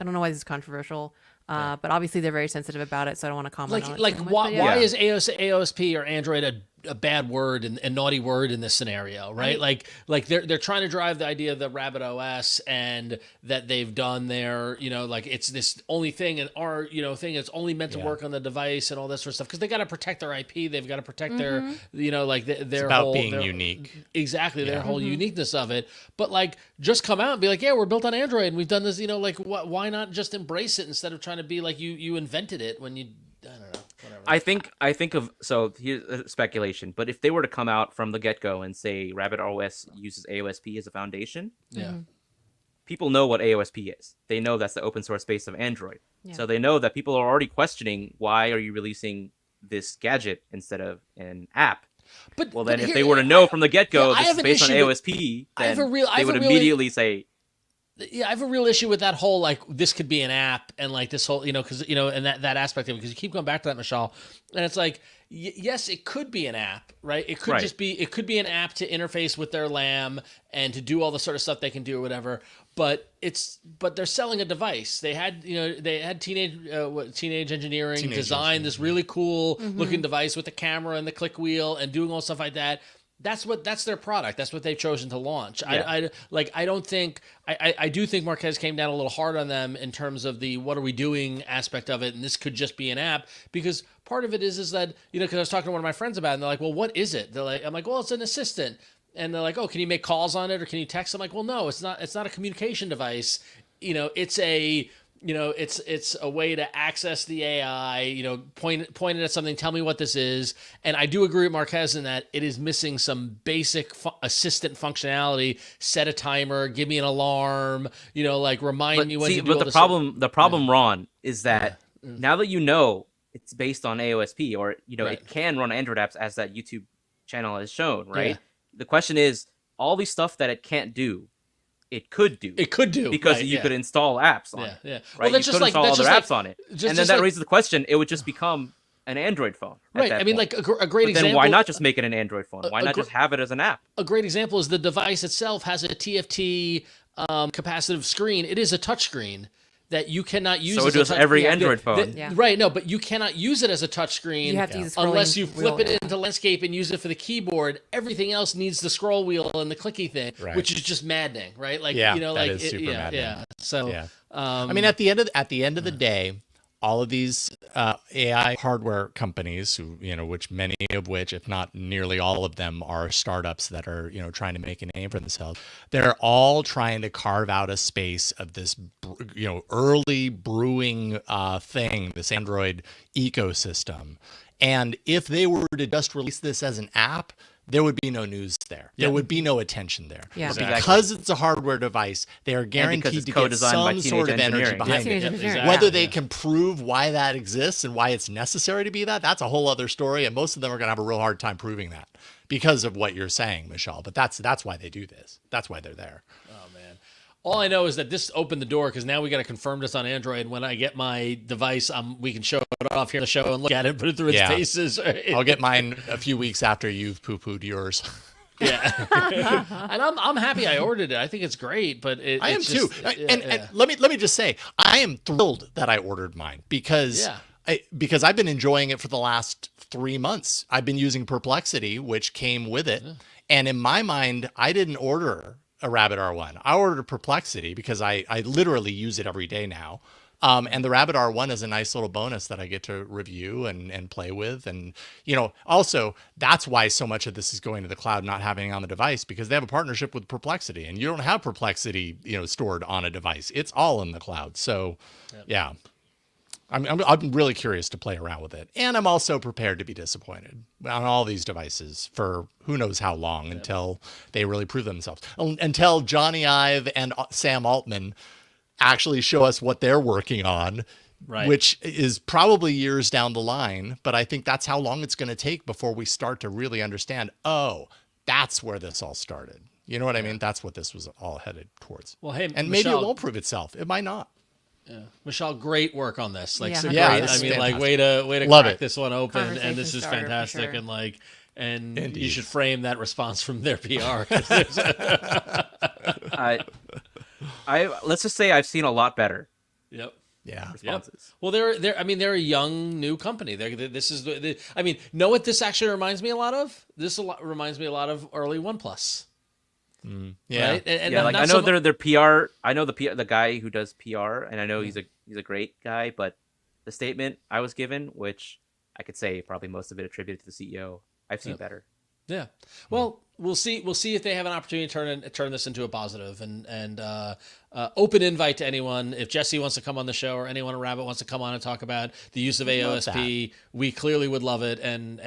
don't know why this is controversial. But obviously they're very sensitive about it, so I don't want to comment on it. Like too much, why, but yeah. why is AOSP or Android a bad word and a naughty word in this scenario, right? Like they're trying to drive the idea of the Rabbit OS and that they've done their, like it's this only thing and our, thing that's only meant to work on the device and all that sort of stuff, because they got to protect their IP, they've got to protect their, like their It's about whole being their, unique. Exactly, their whole uniqueness of it. But like, just come out and be like, yeah, we're built on Android and we've done this, like why not just embrace it instead of trying to be like you invented it when you, I don't know, whatever. I think of, so here's speculation, but if they were to come out from the get-go and say Rabbit OS uses AOSP as a foundation, Yeah. people know what AOSP is. They know that's the open source base of Android. Yeah. So they know that people are already questioning, why are you releasing this gadget instead of an app? But Well, then but if here- they were to know from the get-go I this have is an based on issue with- AOSP, I have then a real- I they have would a really- immediately say, Yeah, I have a real issue with that whole like this could be an app and like this whole because and that aspect of it, because you keep going back to that, Mishaal, and it's like yes, it could be an app, right? It could Right. just be an app to interface with their LAM and to do all the sort of stuff they can do or whatever. But they're selling a device. They had teenage engineering design this really cool looking device with the camera and the click wheel and doing all stuff like that. That's their product. That's what they've chosen to launch. Yeah. I do think Marquez came down a little hard on them in terms of the what are we doing aspect of it, and this could just be an app, because part of it is that because I was talking to one of my friends about it, and they're like, well, what is it? I'm like, well, it's an assistant, and they're like, oh, can you make calls on it or can you text? I'm like, well, no, it's not a communication device. It's a it's a way to access the AI, point it at something, tell me what this is. And I do agree with Marquez in that it is missing some basic assistant functionality. Set a timer, give me an alarm, like remind me when to do all but this. the problem, Ron, is that now that it's based on AOSP, or Right. it can run Android apps as that YouTube channel has shown, right? Yeah. The question is, all these stuff that it can't do, it could do. It could do, because right, you yeah. could install apps on Yeah, it. yeah. Right? Well, that's you just could like install that's other just apps like, on it, just- and then just that like- raises the question: it would just become an Android phone. at right. that I mean, point. like a great But example. then why not just make it an Android phone? Why not just have it as an app? A great example is the device itself has a TFT capacitive screen. It is a touch screen that you cannot use. So as a does touch- every Yeah, Android phone. Yeah. Right? No, but you cannot use it as a touch screen. You have to use the scrolling unless you flip wheel, it yeah. into landscape and use it for the keyboard. Everything else needs the scroll wheel and the clicky thing, Right. which is just maddening, right? Like Yeah, that is super maddening. Yeah. So Yeah. I mean, at the end of the day, all of these AI hardware companies, which many of which, if not nearly all of them, are startups that are, trying to make a name for themselves. They're all trying to carve out a space of this, early brewing thing, this Android ecosystem. And if they were to just release this as an app, there would be no news there. There would be no attention there. Yeah. Exactly. Because it's a hardware device, they are guaranteed it's to get co-designed by some teenage sort of energy engineering. behind Teenage it. engineering. Whether they can prove why that exists and why it's necessary to be that's a whole other story. And most of them are going to have a real hard time proving that because of what you're saying, Mishaal. But that's why they do this. That's why they're there. Oh man. All I know is that this opened the door, because now we got to confirm this on Android. When I get my device, we can show it off here on the show and look at it, put it through its Yeah. paces. I'll get mine a few weeks after you've poo-pooed yours. Yeah, and I'm happy I ordered it. I think it's great, but I am too. And let me just say, I am thrilled that I ordered mine because I've been enjoying it for the last 3 months. I've been using Perplexity, which came with it, and in my mind, I didn't order a Rabbit R1. I ordered a Perplexity because I literally use it every day now. And the Rabbit R1 is a nice little bonus that I get to review and play with. And, also that's why so much of this is going to the cloud, not having it on the device, because they have a partnership with Perplexity, and you don't have Perplexity, stored on a device. It's all in the cloud. So yeah, I'm really curious to play around with it. And I'm also prepared to be disappointed on all these devices for who knows how long until they really prove themselves. Until Johnny Ive and Sam Altman actually show us what they're working on, which is probably years down the line. But I think that's how long it's going to take before we start to really understand, oh, that's where this all started. You know what I mean? That's what this was all headed towards. Well, hey, and maybe it won't prove itself. It might not. Yeah. Mishaal, great work on this. Like, Yeah. so Yeah, great. this I is mean, fantastic. way to Love crack it. this one open, and Conversation this is starter, for fantastic. sure. And Indeed. you should frame that response from their PR. Let's just say I've seen a lot better Yep. Yeah. responses. Well, they're a young new company. This is know what this actually reminds me a lot of? Reminds me a lot of early OnePlus. Yeah. Right? And Yeah, not like I so know mu- their PR. I know the guy who does PR, and I know he's a great guy. But the statement I was given, which I could say probably most of it attributed to the CEO, I've seen better. Yeah. Well, we'll see. We'll see if they have an opportunity to turn this into a positive. And open invite to anyone. If Jesse wants to come on the show, or anyone at Rabbit wants to come on and talk about the use of AOSP, we clearly would love it. And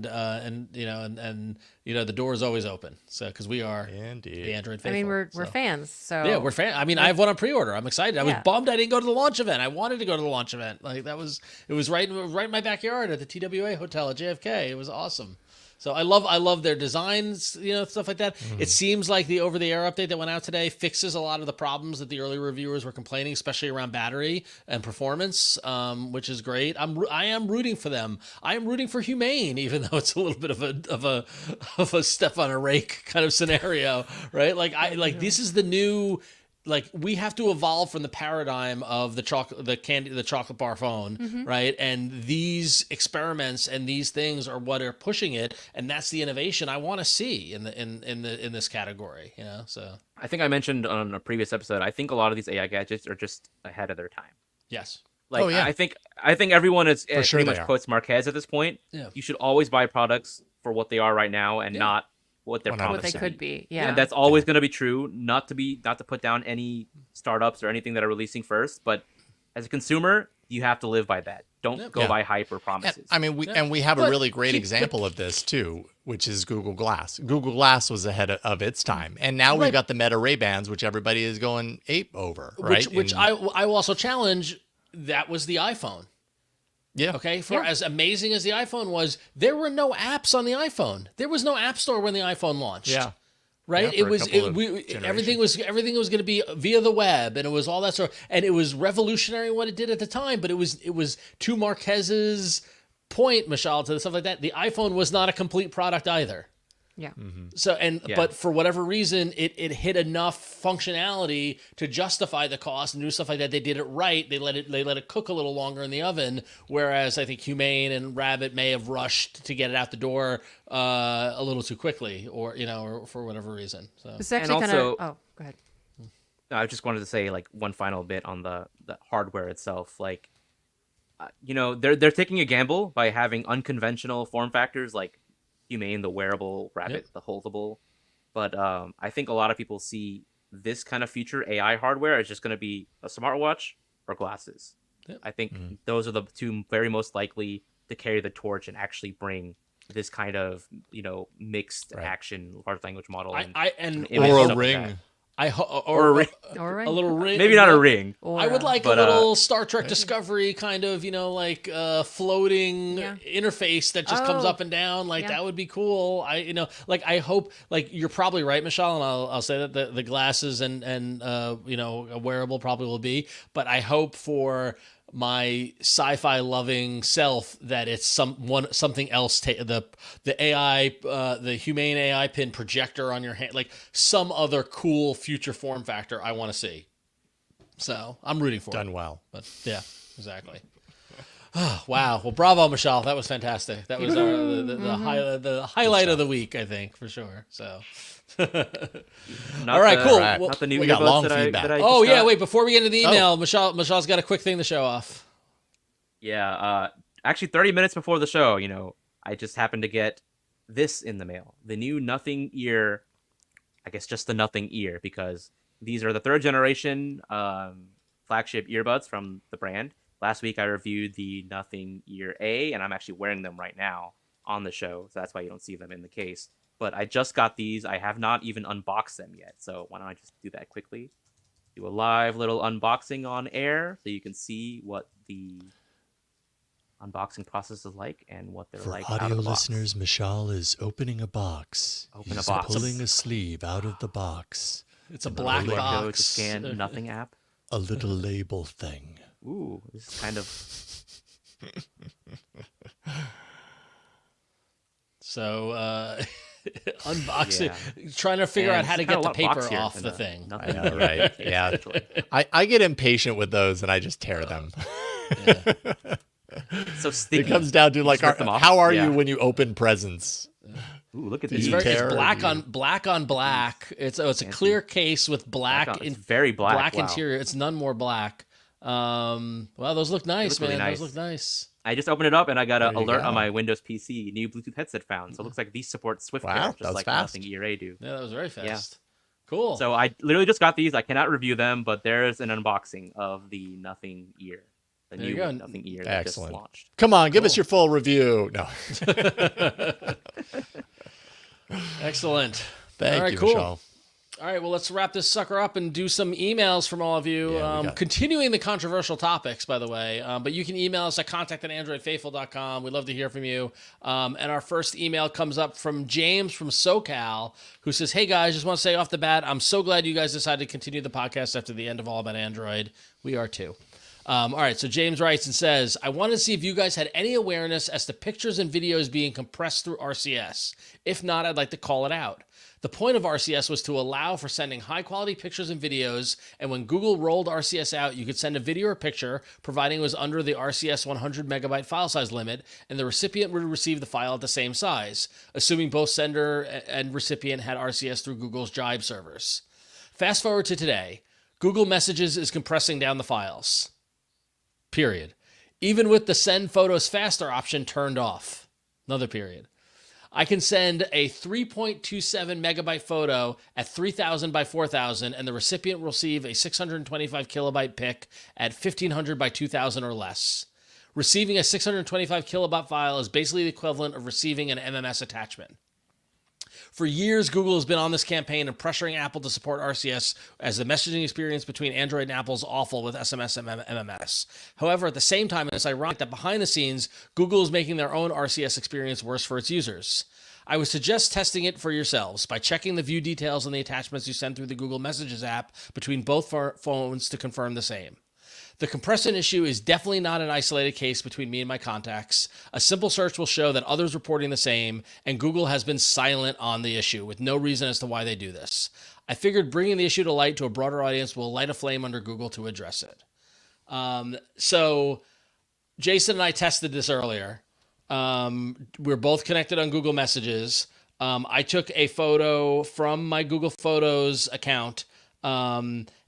the door is always open. So because we are Indeed. the Android faithful. I mean, we're so. fans, so Yeah, we're fans. I mean, I have one on pre-order. I'm excited. I was Yeah. bummed I didn't go to the launch event. I wanted to go to the launch event. Like it was right in my backyard at the TWA hotel at JFK. It was awesome. So I love their designs, stuff like that. It seems like the over-the-air update that went out today fixes a lot of the problems that the early reviewers were complaining, especially around battery and performance, which is great. I am rooting for them. I am rooting for Humane, even though it's a little bit of a step on a rake kind of scenario, right? This is the new. Like, we have to evolve from the paradigm of the chocolate bar phone, right? And these experiments and these things are what are pushing it, and that's the innovation I want to see in this category. So I think I mentioned on a previous episode, I think a lot of these AI gadgets are just ahead of their time. yes, Like, Oh, yeah. I think everyone is For sure pretty they much are. quotes Marquez at this point. Yeah. You should always buy products for what they are right now and not what they're 100%. promised what they to could be. Yeah. And that's always going to be true. Not to put down any startups or anything that are releasing first, but as a consumer, you have to live by that. Don't go Yeah. by hype or And, promises. I mean, we have a But really great keep- example of this too, which is Google Glass. Google Glass was ahead of its time, and now we've Right. got the Meta Ray-Bans, which everybody is going ape over, right? which I will also challenge. That was the iPhone. yeah, Okay, as amazing as the iPhone was, there were no apps on the iPhone. There was no app store when the iPhone launched. yeah. Right. Yeah, It for a was couple of everything was going to be via the web, and it was all that sort. And it was revolutionary what it did at the time. But it was to Marquez's point, Mishaal, to stuff like that. The iPhone was not a complete product either. yeah. So Yeah. but for whatever reason, it hit enough functionality to justify the cost and do stuff like that. They did it right. They let it cook a little longer in the oven. Whereas I think Humane and Rabbit may have rushed to get it out the door a little too quickly, or for whatever reason. So It's actually kind also- of. Oh, go ahead. I just wanted to say like one final bit on the hardware itself. Like, they're taking a gamble by having unconventional form factors like Humane, the wearable, Rabbit, the holdable. But I think a lot of people see this kind of future AI hardware as just going to be a smartwatch or glasses. Yep. I think those are the two very most likely to carry the torch and actually bring this kind of mixed Right. action large language model. and image Or stuff a like ring. that. I Or a ring. All right. a little ring. Maybe not a ring. Or, I would like But, a little Star Trek Discovery kind of, floating Yeah. interface that just comes Oh. up and down. Like Yeah. that would be cool. I hope, you're probably right, Michelle, and I'll say that the glasses and a wearable probably will be, but I hope for my sci-fi loving self that it's something else. The AI, the Humane AI pin projector on your hand, like some other cool future form factor I want to see. So I'm rooting for it. Done well. But yeah, exactly. Wow. Well, bravo, Mishaal. That was fantastic. That was the highlight of the week, I think, for sure. So. Not All right, cool. right. Well, Not the new we got earbuds long that feedback. I oh just yeah, got. wait. Before we get into the email, Mishaal's got a quick thing to show off. Yeah, actually 30 minutes before the show, I just happened to get this in the mail. The new Nothing Ear, I guess just the Nothing Ear, because these are the third generation flagship earbuds from the brand. Last week I reviewed the Nothing Ear A, and I'm actually wearing them right now on the show, so that's why you don't see them in the case. But I just got these. I have not even unboxed them yet, so why don't I just do that quickly? Do a live little unboxing on air so you can see what the unboxing process is like and what they're like out audio of the box. listeners, Mishaal is opening a box. Open He's a box. pulling a sleeve out of the box. It's a black QR code box. to scan Nothing app. A little label thing. Ooh, this is kind of... So, unboxing, trying to figure out how to get the paper off the thing. I know, right? Yeah. I get impatient with those and I just tear them. So sticky. It comes down to like, rip them off? how are Yeah. you when you open presents? Ooh, look at It's these. very tear it's black or on black on black. It's a clear case with black It's very black. Wow. interior. It's none more black. Wow, those look nice, look man. really Those nice. look nice. I just opened it up and I got an There you alert go. on my Windows PC. New Bluetooth headset found. So it looks like these support Swift Wow, Pair, that just was like fast. Nothing Ear A do. Yeah, that was very fast. Cool. So I literally just got these. I cannot review them, but there's an unboxing of the Nothing Ear. The There you new go. Nothing Ear that just Excellent. launched. Come on, give us your full review. No. Excellent. Thank All right, you, cool. Mishaal. All right, well, let's wrap this sucker up and do some emails from all of you. Yeah, we got it. Continuing the controversial topics, by the way. But you can email us at contact@androidfaithful.com. We'd love to hear from you. And our first email comes up from James from SoCal, who says, "Hey, guys, just want to say off the bat, I'm so glad you guys decided to continue the podcast after the end of All About Android. We are too." All right, so James writes and says, I wanted to see if you guys had any awareness as to pictures and videos being compressed through RCS. If not, I'd like to call it out. The point of RCS was to allow for sending high-quality pictures and videos, and when Google rolled RCS out, you could send a video or picture, providing it was under the RCS 100 megabyte file size limit, and the recipient would receive the file at the same size, assuming both sender and recipient had RCS through Google's Jibe servers. Fast forward to today. Google Messages is compressing down the files. Period. Even with the send photos faster option turned off. Another period. I can send a 3.27 megabyte photo at 3000 by 4000 and the recipient will receive a 625 kilobyte pic at 1500 by 2000 or less. Receiving a 625 kilobyte file is basically the equivalent of receiving an MMS attachment. For years, Google has been on this campaign of pressuring Apple to support RCS as the messaging experience between Android and Apple is awful with SMS and MMS. However, at the same time, it's ironic that behind the scenes, Google is making their own RCS experience worse for its users. I would suggest testing it for yourselves by checking the view details on the attachments you send through the Google Messages app between both phones to confirm the same. The compression issue is definitely not an isolated case between me and my contacts. A simple search will show that others reporting the same, and Google has been silent on the issue with no reason as to why they do this. I figured bringing the issue to light to a broader audience will light a flame under Google to address it. So Jason and I tested this earlier. We're both connected on Google Messages. I took a photo from my Google Photos account,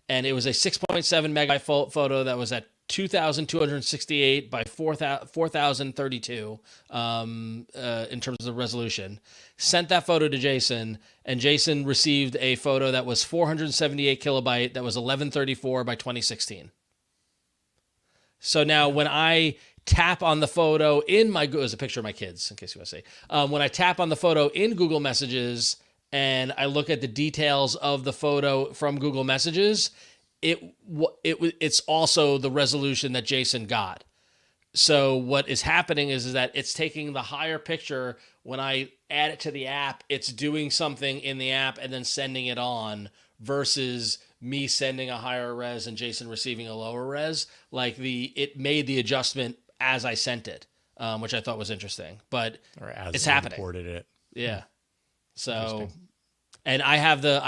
and it was a 6.7 megabyte photo that was at 2,268 by 4,032 in terms of the resolution. Sent that photo to Jason, and Jason received a photo that was 478 kilobyte that was 1134 by 2016. So now when I tap on the photo in my, it was a picture of my kids, in case you want to say. When I tap on the photo in Google Messages and I look at the details of the photo from Google Messages, it's also the resolution that Jason got. So what is happening is that it's taking the higher picture. When I add it to the app, it's doing something in the app and then sending it on, versus me sending a higher res and Jason receiving a lower res. Like it made the adjustment as I sent it, which I thought was interesting. But Or as it's you happening. reported it. Yeah. So And I have the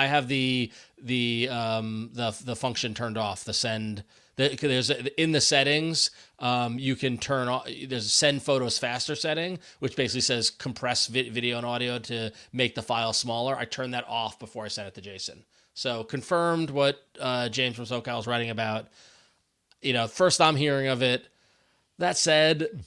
function turned off. The send. There's in the settings, you can turn on. There's a send photos faster setting, which basically says compress video and audio to make the file smaller. I turn that off before I send it to Jason. So confirmed what James from SoCal is writing about. First I'm hearing of it. That said,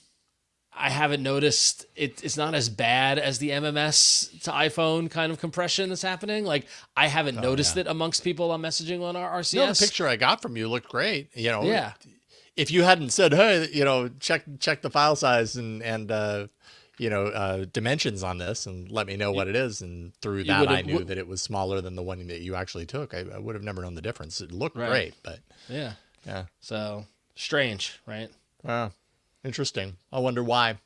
I haven't noticed it's not as bad as the MMS to iPhone kind of compression that's happening. Like I haven't noticed it amongst people I'm messaging on our RCS. No, the picture I got from you looked great. Yeah. If you hadn't said, hey, check the file size and dimensions on this and let me know what it is, and through that I knew that it was smaller than the one that you actually took. I would have never known the difference. It looked great, but yeah. So strange, right? Wow. Interesting. I wonder why.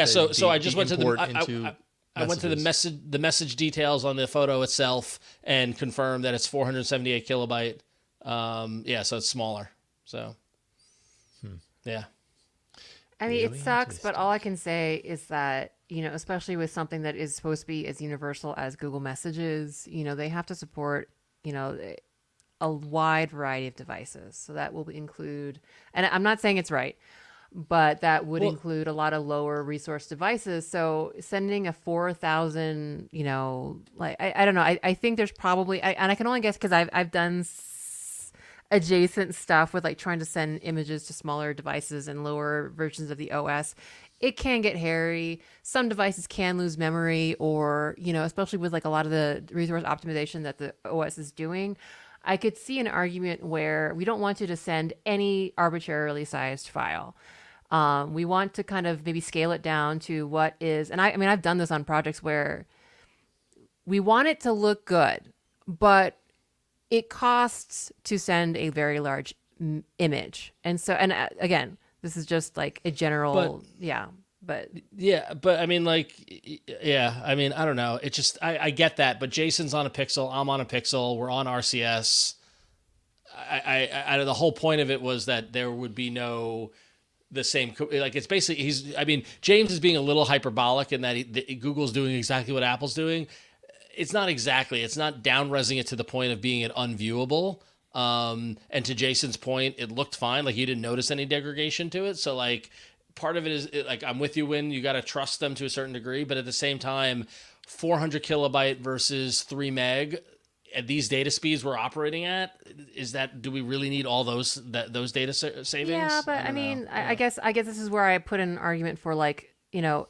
So I just went to the message details on the photo itself and confirmed that it's 478 kilobyte. So it's smaller. So yeah. I mean, it sucks, but all I can say is that, especially with something that is supposed to be as universal as Google Messages, they have to support, a wide variety of devices. So that will include, and I'm not saying it's right, but that would include a lot of lower resource devices. So sending a 4,000, I don't know. I think there's probably, and I can only guess because I've done adjacent stuff with like trying to send images to smaller devices and lower versions of the OS. It can get hairy. Some devices can lose memory, or, especially with like a lot of the resource optimization that the OS is doing. I could see an argument where we don't want you to send any arbitrarily sized file. We want to kind of maybe scale it down to what is, and I mean, I've done this on projects where we want it to look good, but it costs to send a very large image. And so, and again, this is just like a general, but I mean, I mean, I don't know. It just, I get that, but Jason's on a Pixel, I'm on a Pixel, we're on RCS. I the whole point of it was that there would be the same, like it's basically, James is being a little hyperbolic in that Google's doing exactly what Apple's doing. It's not exactly, it's not down-resing it to the point of being unviewable. And to Jason's point, it looked fine. Like you didn't notice any degradation to it. So like part of it is like, I'm with you when you got to trust them to a certain degree, but at the same time, 400 kilobyte versus 3 meg at these data speeds we're operating at, do we really need all those data savings? Yeah, but I mean, I guess this is where I put in an argument for like,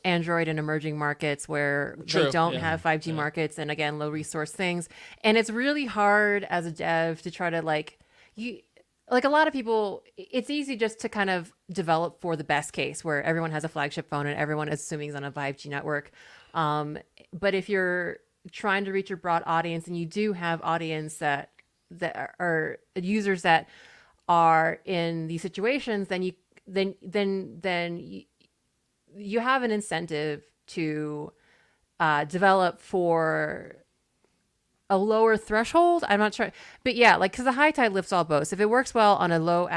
Android in emerging markets where they don't have 5G markets, and again, low resource things. And it's really hard as a dev to try to like a lot of people, it's easy just to kind of develop for the best case where everyone has a flagship phone and everyone is assuming is on a 5G network. But if you're trying to reach a broad audience and you do have audience that are users that are in these situations, then you have an incentive to develop for a lower threshold. I'm not sure, but yeah, like, because the high tide lifts all boats. If it works well on a low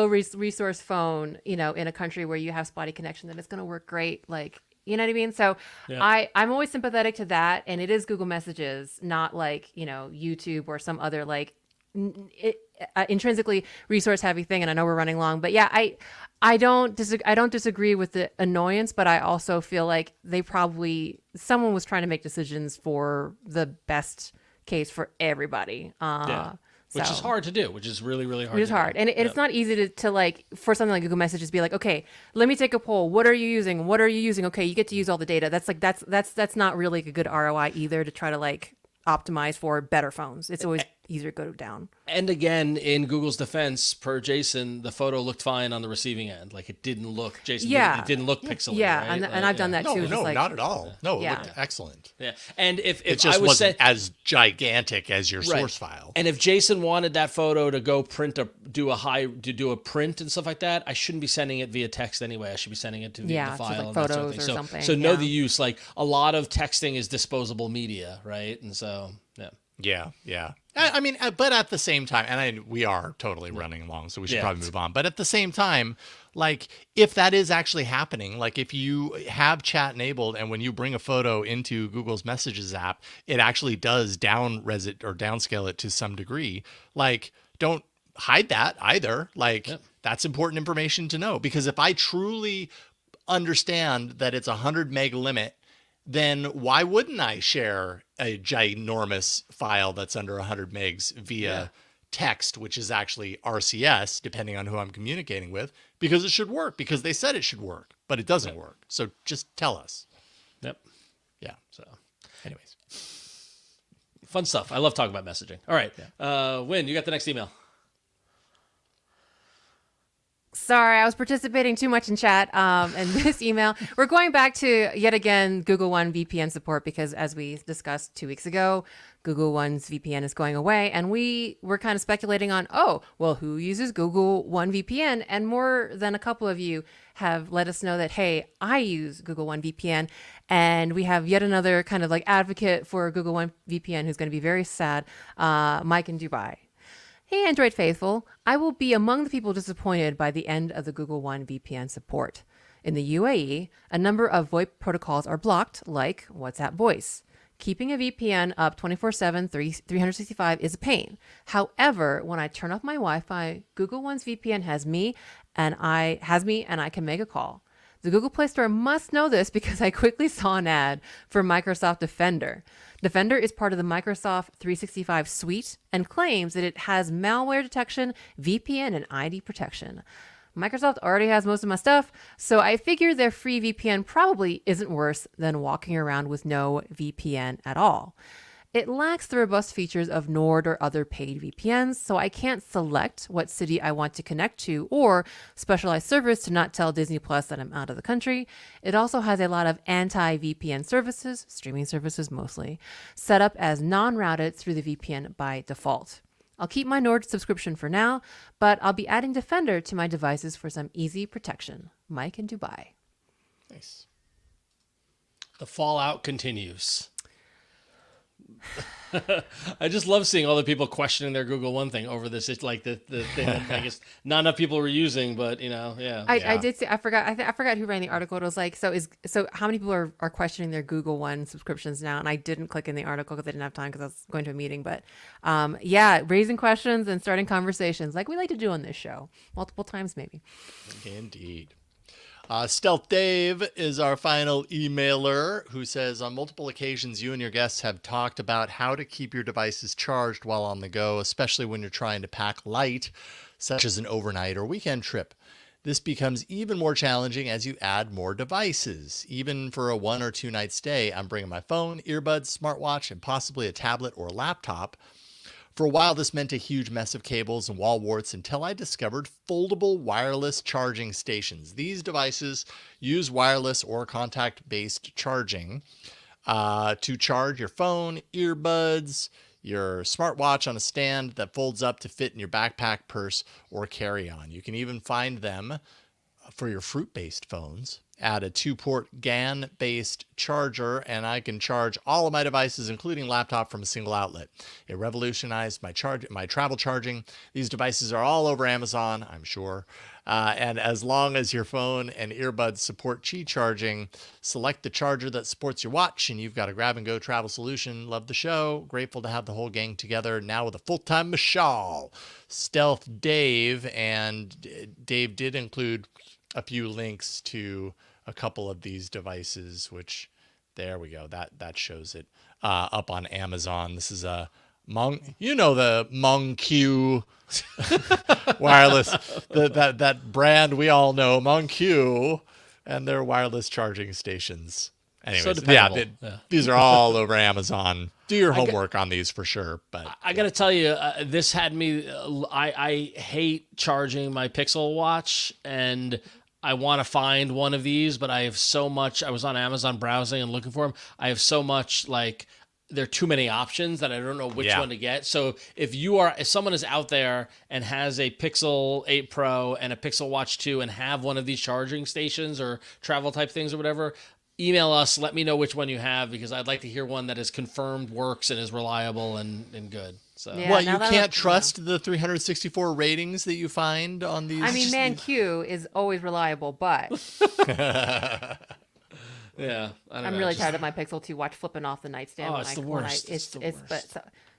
resource phone, in a country where you have spotty connection, then it's going to work great. Like, you know what I mean? So I'm always sympathetic to that. And it is Google Messages, not like, YouTube or some other like intrinsically resource heavy thing. And I know we're running long, but yeah, I don't disagree with the annoyance, but I also feel like someone was trying to make decisions for the best case for everybody. Which is hard to do, which is really, really hard. It is hard. And it's not easy to like, for something like Google Messages, be like, okay, let me take a poll. What are you using? What are you using? Okay, you get to use all the data. That's not really a good ROI either, to try to like optimize for better phones. It's always easier to go down. And again, in Google's defense, per Jason, the photo looked fine on the receiving end. Like it didn't look, Jason, it didn't look pixely. Yeah, right? and I've done that too. No, like, not at all. No, it looked excellent. Yeah, and if it just I was wasn't as gigantic as your source file. And if Jason wanted that photo to go do a print and stuff like that, I shouldn't be sending it via text anyway. I should be sending it to the file, like and photos that sort of thing. or something. So know the use. Like a lot of texting is disposable media, right? And so Yeah. I mean, but at the same time, and we are totally running long, so we should probably move on. But at the same time, like if that is actually happening, like if you have chat enabled and when you bring a photo into Google's Messages app, it actually does downscale it to some degree. Like, don't hide that either. Like that's important information to know, because if I truly understand that it's 100 meg limit, then why wouldn't I share a ginormous file that's under 100 megs via text, which is actually RCS, depending on who I'm communicating with, because it should work, because they said it should work, but it doesn't work. So just tell us. Yep. Yeah. So anyways. Fun stuff. I love talking about messaging. All right. Win, you got the next email. Sorry, I was participating too much in chat. And this email, we're going back to, yet again, Google One VPN support, because as we discussed 2 weeks ago, Google One's VPN is going away. And we were kind of speculating on, who uses Google One VPN? And more than a couple of you have let us know that, hey, I use Google One VPN. And we have yet another kind of like advocate for Google One VPN who's going to be very sad, Mike in Dubai. Hey, Android faithful, I will be among the people disappointed by the end of the Google One VPN support. In the UAE, a number of VoIP protocols are blocked, like WhatsApp Voice. Keeping a VPN up 24/7, 365 is a pain. However, when I turn off my Wi-Fi, Google One's VPN has me and I can make a call. The Google Play Store must know this because I quickly saw an ad for Microsoft Defender. Defender is part of the Microsoft 365 suite and claims that it has malware detection, VPN, and ID protection. Microsoft already has most of my stuff, so I figure their free VPN probably isn't worse than walking around with no VPN at all. It lacks the robust features of Nord or other paid VPNs, so I can't select what city I want to connect to or specialized service to not tell Disney Plus that I'm out of the country. It also has a lot of anti-VPN services, streaming services mostly, set up as non-routed through the VPN by default. I'll keep my Nord subscription for now, but I'll be adding Defender to my devices for some easy protection. Mike in Dubai. Nice. The fallout continues. I just love seeing all the people questioning their Google One thing over this. It's like the thing that I guess not enough people were using, but I did see. I forgot who ran the article. It was like, so how many people are questioning their Google One subscriptions now? And I didn't click in the article because I didn't have time because I was going to a meeting. But raising questions and starting conversations like we like to do on this show multiple times, maybe. Indeed. Stealth Dave is our final emailer, who says, on multiple occasions, you and your guests have talked about how to keep your devices charged while on the go, especially when you're trying to pack light, such as an overnight or weekend trip. This becomes even more challenging as you add more devices. Even for a 1 or 2 night stay, I'm bringing my phone, earbuds, smartwatch, and possibly a tablet or laptop. For a while, this meant a huge mess of cables and wall warts until I discovered foldable wireless charging stations. These devices use wireless or contact-based charging to charge your phone, earbuds, your smartwatch on a stand that folds up to fit in your backpack, purse, or carry-on. You can even find them for your fruit-based phones. Add a 2-port GAN-based charger, and I can charge all of my devices, including laptop, from a single outlet. It revolutionized my travel charging. These devices are all over Amazon, I'm sure. And as long as your phone and earbuds support Qi charging, select the charger that supports your watch, and you've got a grab-and-go travel solution. Love the show. Grateful to have the whole gang together now with a full-time Mishaal. Stealth Dave, and Dave did include a few links to a couple of these devices, which there we go. That shows it up on Amazon. This is a the MonQ wireless, that brand we all know, MonQ, and their wireless charging stations. Anyways, these are all over Amazon. Do your homework on these for sure. But I got to tell you, this had me. I hate charging my Pixel Watch, and I want to find one of these, but I have so much. I was on Amazon browsing and looking for them. I have so much, like, there are too many options that I don't know which one to get. So if someone is out there and has a Pixel 8 Pro and a Pixel Watch 2 and have one of these charging stations or travel type things or whatever, email us. Let me know which one you have, because I'd like to hear one that is confirmed, works, and is reliable and good. So Yeah, What, now you that can't I'm- trust the 364 ratings that you find on these? I mean, ManQ is always reliable, but yeah, I don't I'm know, really just- tired of my Pixel 2 Watch flipping off the nightstand. Oh, when it's I, the when I- worst. It's the But worst.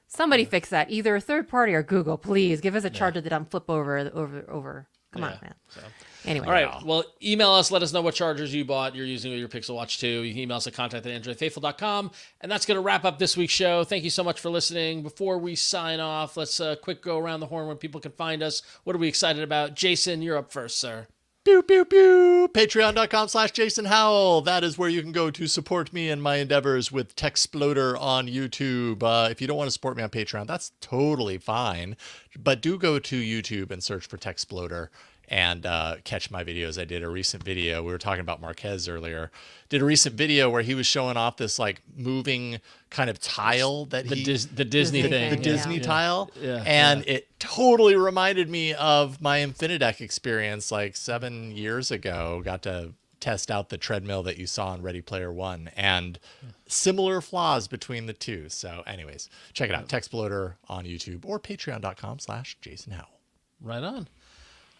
somebody fix that. Either a third party or Google, please give us a charger that I'm flip over. Come on, Yeah, man. so. Anyway, All right. Well, email us. Let us know what chargers you bought you're using with your Pixel Watch 2. You can email us at contact@androidfaithful.com. And that's going to wrap up this week's show. Thank you so much for listening. Before we sign off, let's quick go around the horn where people can find us. What are we excited about? Jason, you're up first, sir. Pew, pew, pew. Patreon.com/Jason Howell. That is where you can go to support me in my endeavors with Techsploder on YouTube. If you don't want to support me on Patreon, that's totally fine. But do go to YouTube and search for Techsploder and catch my videos. I did a recent video. We were talking about Marquez earlier. Did a recent video where he was showing off this like moving kind of tile that The he... Disney Disney thing. thing, the yeah. Disney tile. Yeah, And it totally reminded me of my Infinideck experience like 7 years ago. Got to test out the treadmill that you saw in Ready Player One and similar flaws between the two. So anyways, check it out. Techsploder on YouTube or patreon.com/Jason Howell. Right on.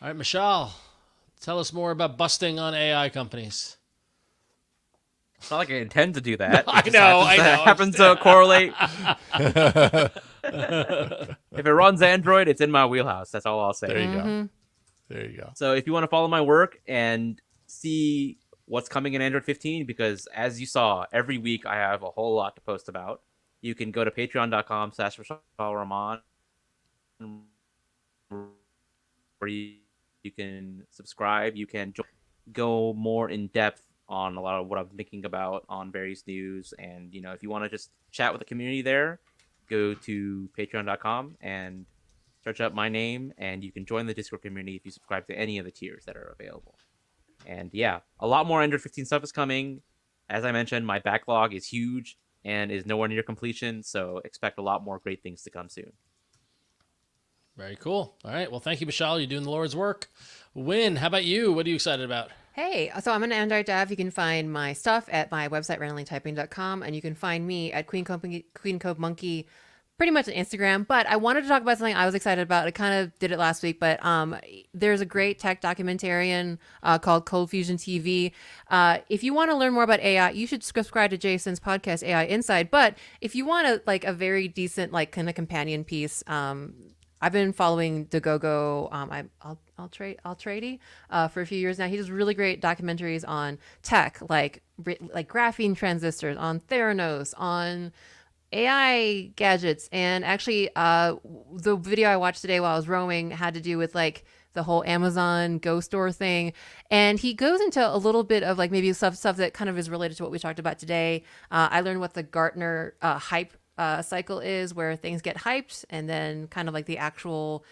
All right, Mishaal, tell us more about busting on AI companies. It's not like I intend to do that. I It just know, happens I to- know. happens to correlate. If it runs Android, it's in my wheelhouse. That's all I'll say. There you go. There you go. So if you want to follow my work and see what's coming in Android 15, because as you saw, every week I have a whole lot to post about, you can go to patreon.com/Mishaal Rahman, where you can subscribe. You can go more in depth on a lot of what I'm thinking about on various news. And, if you want to just chat with the community there, go to patreon.com and search up my name, and you can join the Discord community if you subscribe to any of the tiers that are available. And yeah, a lot more Android 15 stuff is coming. As I mentioned, my backlog is huge and is nowhere near completion, so expect a lot more great things to come soon. Very cool. All right. Well, thank you, Mishaal. You're doing the Lord's work. Win, how about you? What are you excited about? Hey, so I'm an Android dev. You can find my stuff at my website, randomlytyping.com, and you can find me at Queen Code Monkey, pretty much on Instagram. But I wanted to talk about something I was excited about. I kind of did it last week, but there's a great tech documentarian called Cold Fusion TV. If you want to learn more about AI, you should subscribe to Jason's podcast, AI Inside. But if you want a very decent kind of companion piece, I've been following DeGogo. I'll trade for a few years now. He does really great documentaries on tech, like graphene transistors, on Theranos, on AI gadgets. And actually, the video I watched today while I was roaming had to do with the whole Amazon Go store thing. And he goes into a little bit of maybe stuff that kind of is related to what we talked about today. I learned what the Gartner hype cycle is, where things get hyped and then kind of the actual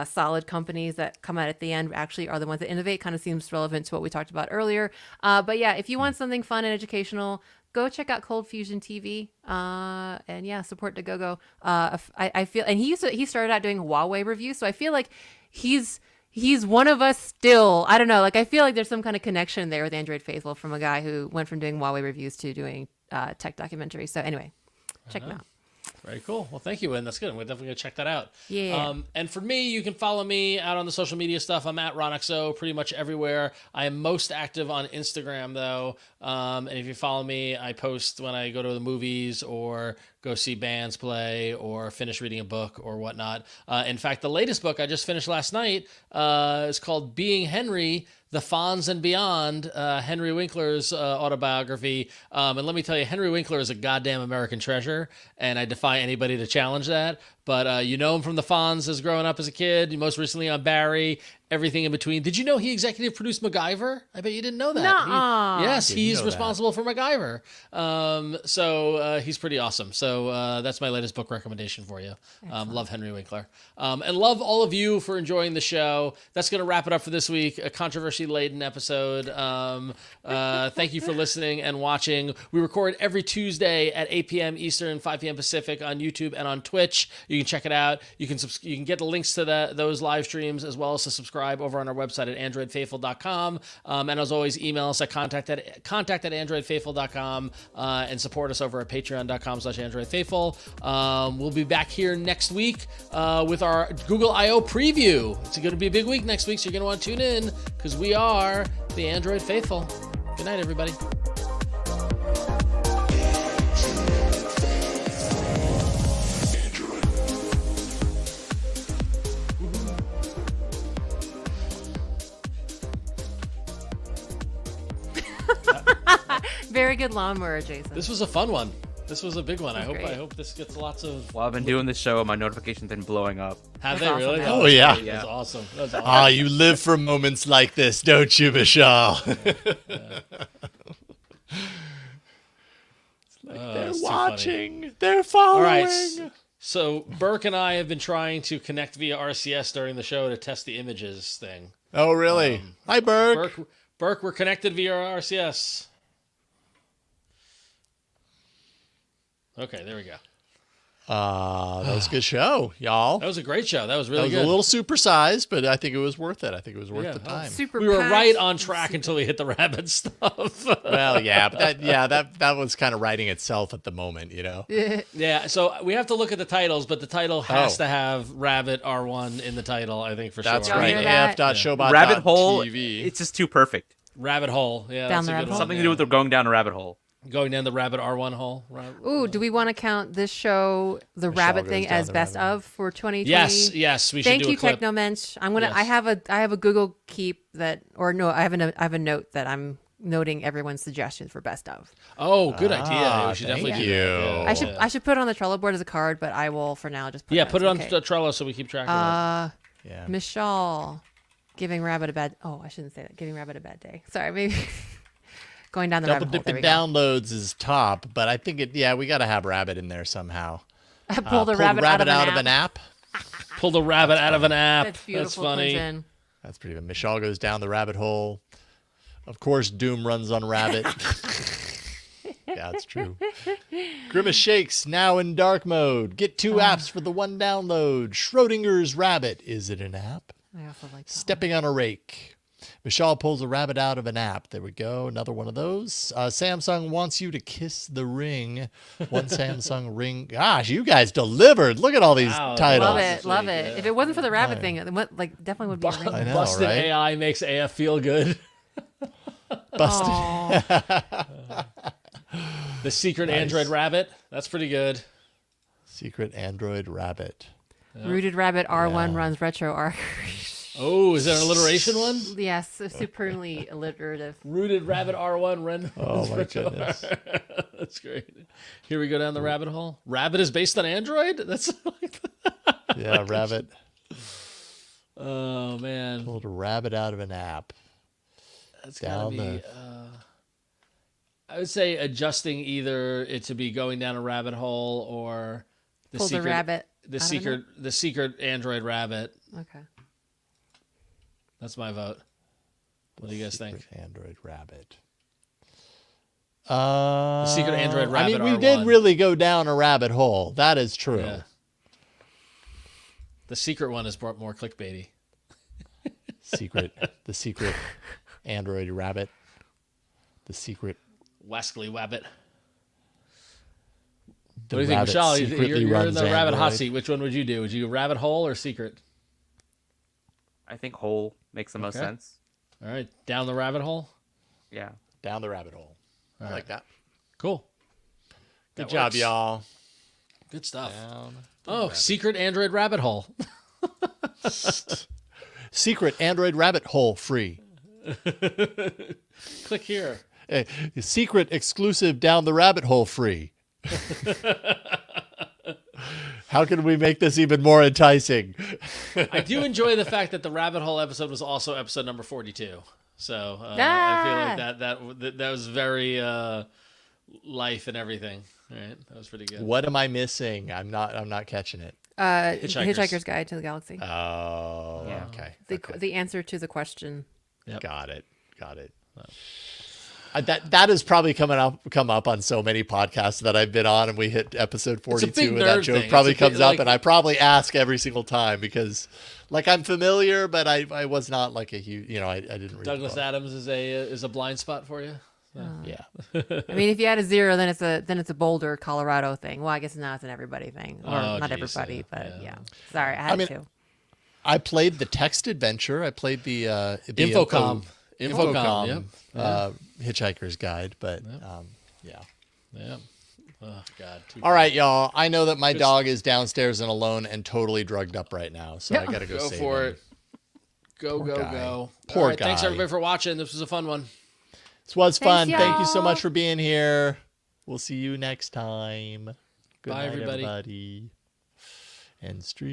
solid companies that come out at the end actually are the ones that innovate. Kind of seems relevant to what we talked about earlier. But yeah, if you want something fun and educational, go check out Cold Fusion TV. And yeah, support DeGogo. I feel, and he started out doing Huawei reviews, so I feel like he's one of us still. I don't know. I feel like there's some kind of connection there with Android Faithful from a guy who went from doing Huawei reviews to doing tech documentaries. So anyway, check them out. Very cool. Well, thank you, Win. That's good. We're definitely going to check that out. Yeah. And for me, you can follow me out on the social media stuff. I'm at RonXO pretty much everywhere. I am most active on Instagram, though. And if you follow me, I post when I go to the movies or go see bands play or finish reading a book or whatnot. In fact, the latest book I just finished last night is called Being Henry, The Fonz and Beyond, Henry Winkler's autobiography. And let me tell you, Henry Winkler is a goddamn American treasure, and I defy anybody to challenge that. But you know him from the Fonz as growing up as a kid, most recently on Barry, everything in between. Did you know he executive produced MacGyver? I bet you didn't know that. Nuh-uh. Yes, Didn't he's know responsible for MacGyver. So he's pretty awesome. So that's my latest book recommendation for you. Love Henry Winkler. And love all of you for enjoying the show. That's going to wrap it up for this week. A controversy-laden episode. Thank you for listening and watching. We record every Tuesday at 8 p.m. Eastern, 5 p.m. Pacific on YouTube and on Twitch. You can check it out. You can get the links to those live streams as well as to subscribe over on our website at androidfaithful.com. And as always, email us at contact at androidfaithful.com and support us over at patreon.com/androidfaithful. We'll be back here next week with our Google I/O preview. It's going to be a big week next week, so you're going to want to tune in because we are the Android Faithful. Good night, everybody. Very good lawnmower, Jason. This was a fun one. This was a big one. I great. hope this gets lots of. While I've been doing this show, my notifications have been blowing up. Have That's they awesome, really? man. Oh, yeah. That's awesome. That's awesome. Ah, you live for moments like this, don't you, Mishaal? They're it's too watching. They're following. All right. So Burke and I have been trying to connect via RCS during the show to test the images thing. Oh, really? Hi, Burke. Burke, we're connected via RCS. Okay, there we go. That was a good show, y'all. That was a great show. That was That really was good. a little supersized, but I think it was worth it. I think it was worth Yeah. the time. Super We were packed. right on track until we hit the rabbit stuff. Well, yeah, but that was kind of writing itself at the moment, you know. Yeah, so we have to look at the titles, but the title has to have Rabbit R1 in the title, I think, for That's sure. Y'all right. hear that? af.showbot.tv. Rabbit hole, it's just too perfect. Rabbit Hole. Yeah, Down that's the a rabbit good hole? one. Something to do with going down a rabbit hole. Going down the Rabbit R1 hole. Ooh, do we want to count this show, the rabbit goes thing, down as the best rabbit of for 2020? Yes, we should Thank do you, a clip. Technomensch. I'm gonna. Yes. I have a Google Keep that, or no, I have a note that I'm noting everyone's suggestions for best of. Oh, good idea. We should definitely thank do that. you. Yeah. I should put it on the Trello board as a card, but I will for now just put Yeah, it put it on okay. Trello so we keep track of it. Yeah. Mishaal giving Rabbit a bad. Oh, I shouldn't say that. Giving Rabbit a bad day. Sorry, maybe going down the Double rabbit hole. There dipping we go. downloads is top, but I think we got to have Rabbit in there somehow. Pulled a rabbit out of an app. Pulled a rabbit out of an app. That's beautiful, funny. Clinton. That's pretty good. Mishaal goes down the rabbit hole. Of course, Doom runs on Rabbit. Yeah, it's true. Grimace Shakes now in dark mode. Get 2 apps for the 1 download. Schrodinger's Rabbit. Is it an app? I also like that. Stepping on a rake. Mishaal pulls a rabbit out of an app. There we go. Another one of those. Samsung wants you to kiss the ring. One Samsung ring. Gosh, you guys delivered. Look at all these Wow. titles. Love That's it, love really it. good. If it wasn't for the rabbit thing, it definitely would be a ring. I know, Busted right? AI makes AF feel good. Busted. Aw. The secret Android rabbit. That's pretty good. Secret Android Rabbit. Rooted Rabbit R1 runs retro arc. Oh, is there an alliteration one? Yes, supremely alliterative. Rooted Rabbit R1 Ren. Oh, my goodness. That's great. Here we go down the rabbit hole. Rabbit is based on Android? That's like Yeah, Rabbit. Oh man. Pulled a rabbit out of an app. That's gotta Down be the- I would say adjusting either it to be going down a rabbit hole or the Pulled a secret rabbit. the out of secret the secret Android rabbit. it? Okay. That's my vote. What do you guys think? Secret Android Rabbit. secret Android I Rabbit mean, we did R1. really go down a rabbit hole. That is true. Yeah. The secret one is more clickbaity. The secret Android Rabbit. The secret. Wascally Wabbit. The What do you think, rabbit Mishaal? secretly You're in runs the rabbit hot Android. seat. Which one would you do? Would you rabbit hole or secret? I think hole makes the most Okay. sense. All right, down the rabbit hole. Yeah. Down the rabbit hole. I like that. Cool. Good That job, works. y'all. Good stuff. Down. Oh, secret Android rabbit hole. Secret Android Rabbit Hole free. Click here. Secret exclusive down the rabbit hole free. How can we make this even more enticing? I do enjoy the fact that the rabbit hole episode was also episode number 42. So I Ah! feel like that was very life and everything. Right, that was pretty good. What am I missing? I'm not catching it. Hitchhiker's Guide to the Galaxy. Oh, Yeah. okay. The answer to the question. Yep. Got it. That has probably come up on so many podcasts that I've been on, and we hit episode 42, and that nerd joke thing. probably It's a big, comes up, like- and I probably ask every single time because, like, I'm familiar, but I was not like a huge, I didn't read Douglas the book. Adams is a blind spot for you. Yeah. I mean, if you add a 0, then it's a Boulder, Colorado thing. Well, I guess now it's an everybody thing, or Oh, not geez, everybody, but yeah. yeah. Sorry, I had to. I played the text adventure. I played the Infocom. Infocom. Yep. Hitchhiker's Guide, but yeah. Yeah. Oh God. All right, y'all. I know that my dog is downstairs and alone and totally drugged up right now, so I gotta go Go save for him. it. Go, go, guy. go. Poor All right, Thanks guy. everybody for watching. This was a fun one. This was fun. Thanks, Thank you so y'all. much for being here. We'll see you next time. Good Bye, night, everybody. everybody. And stream.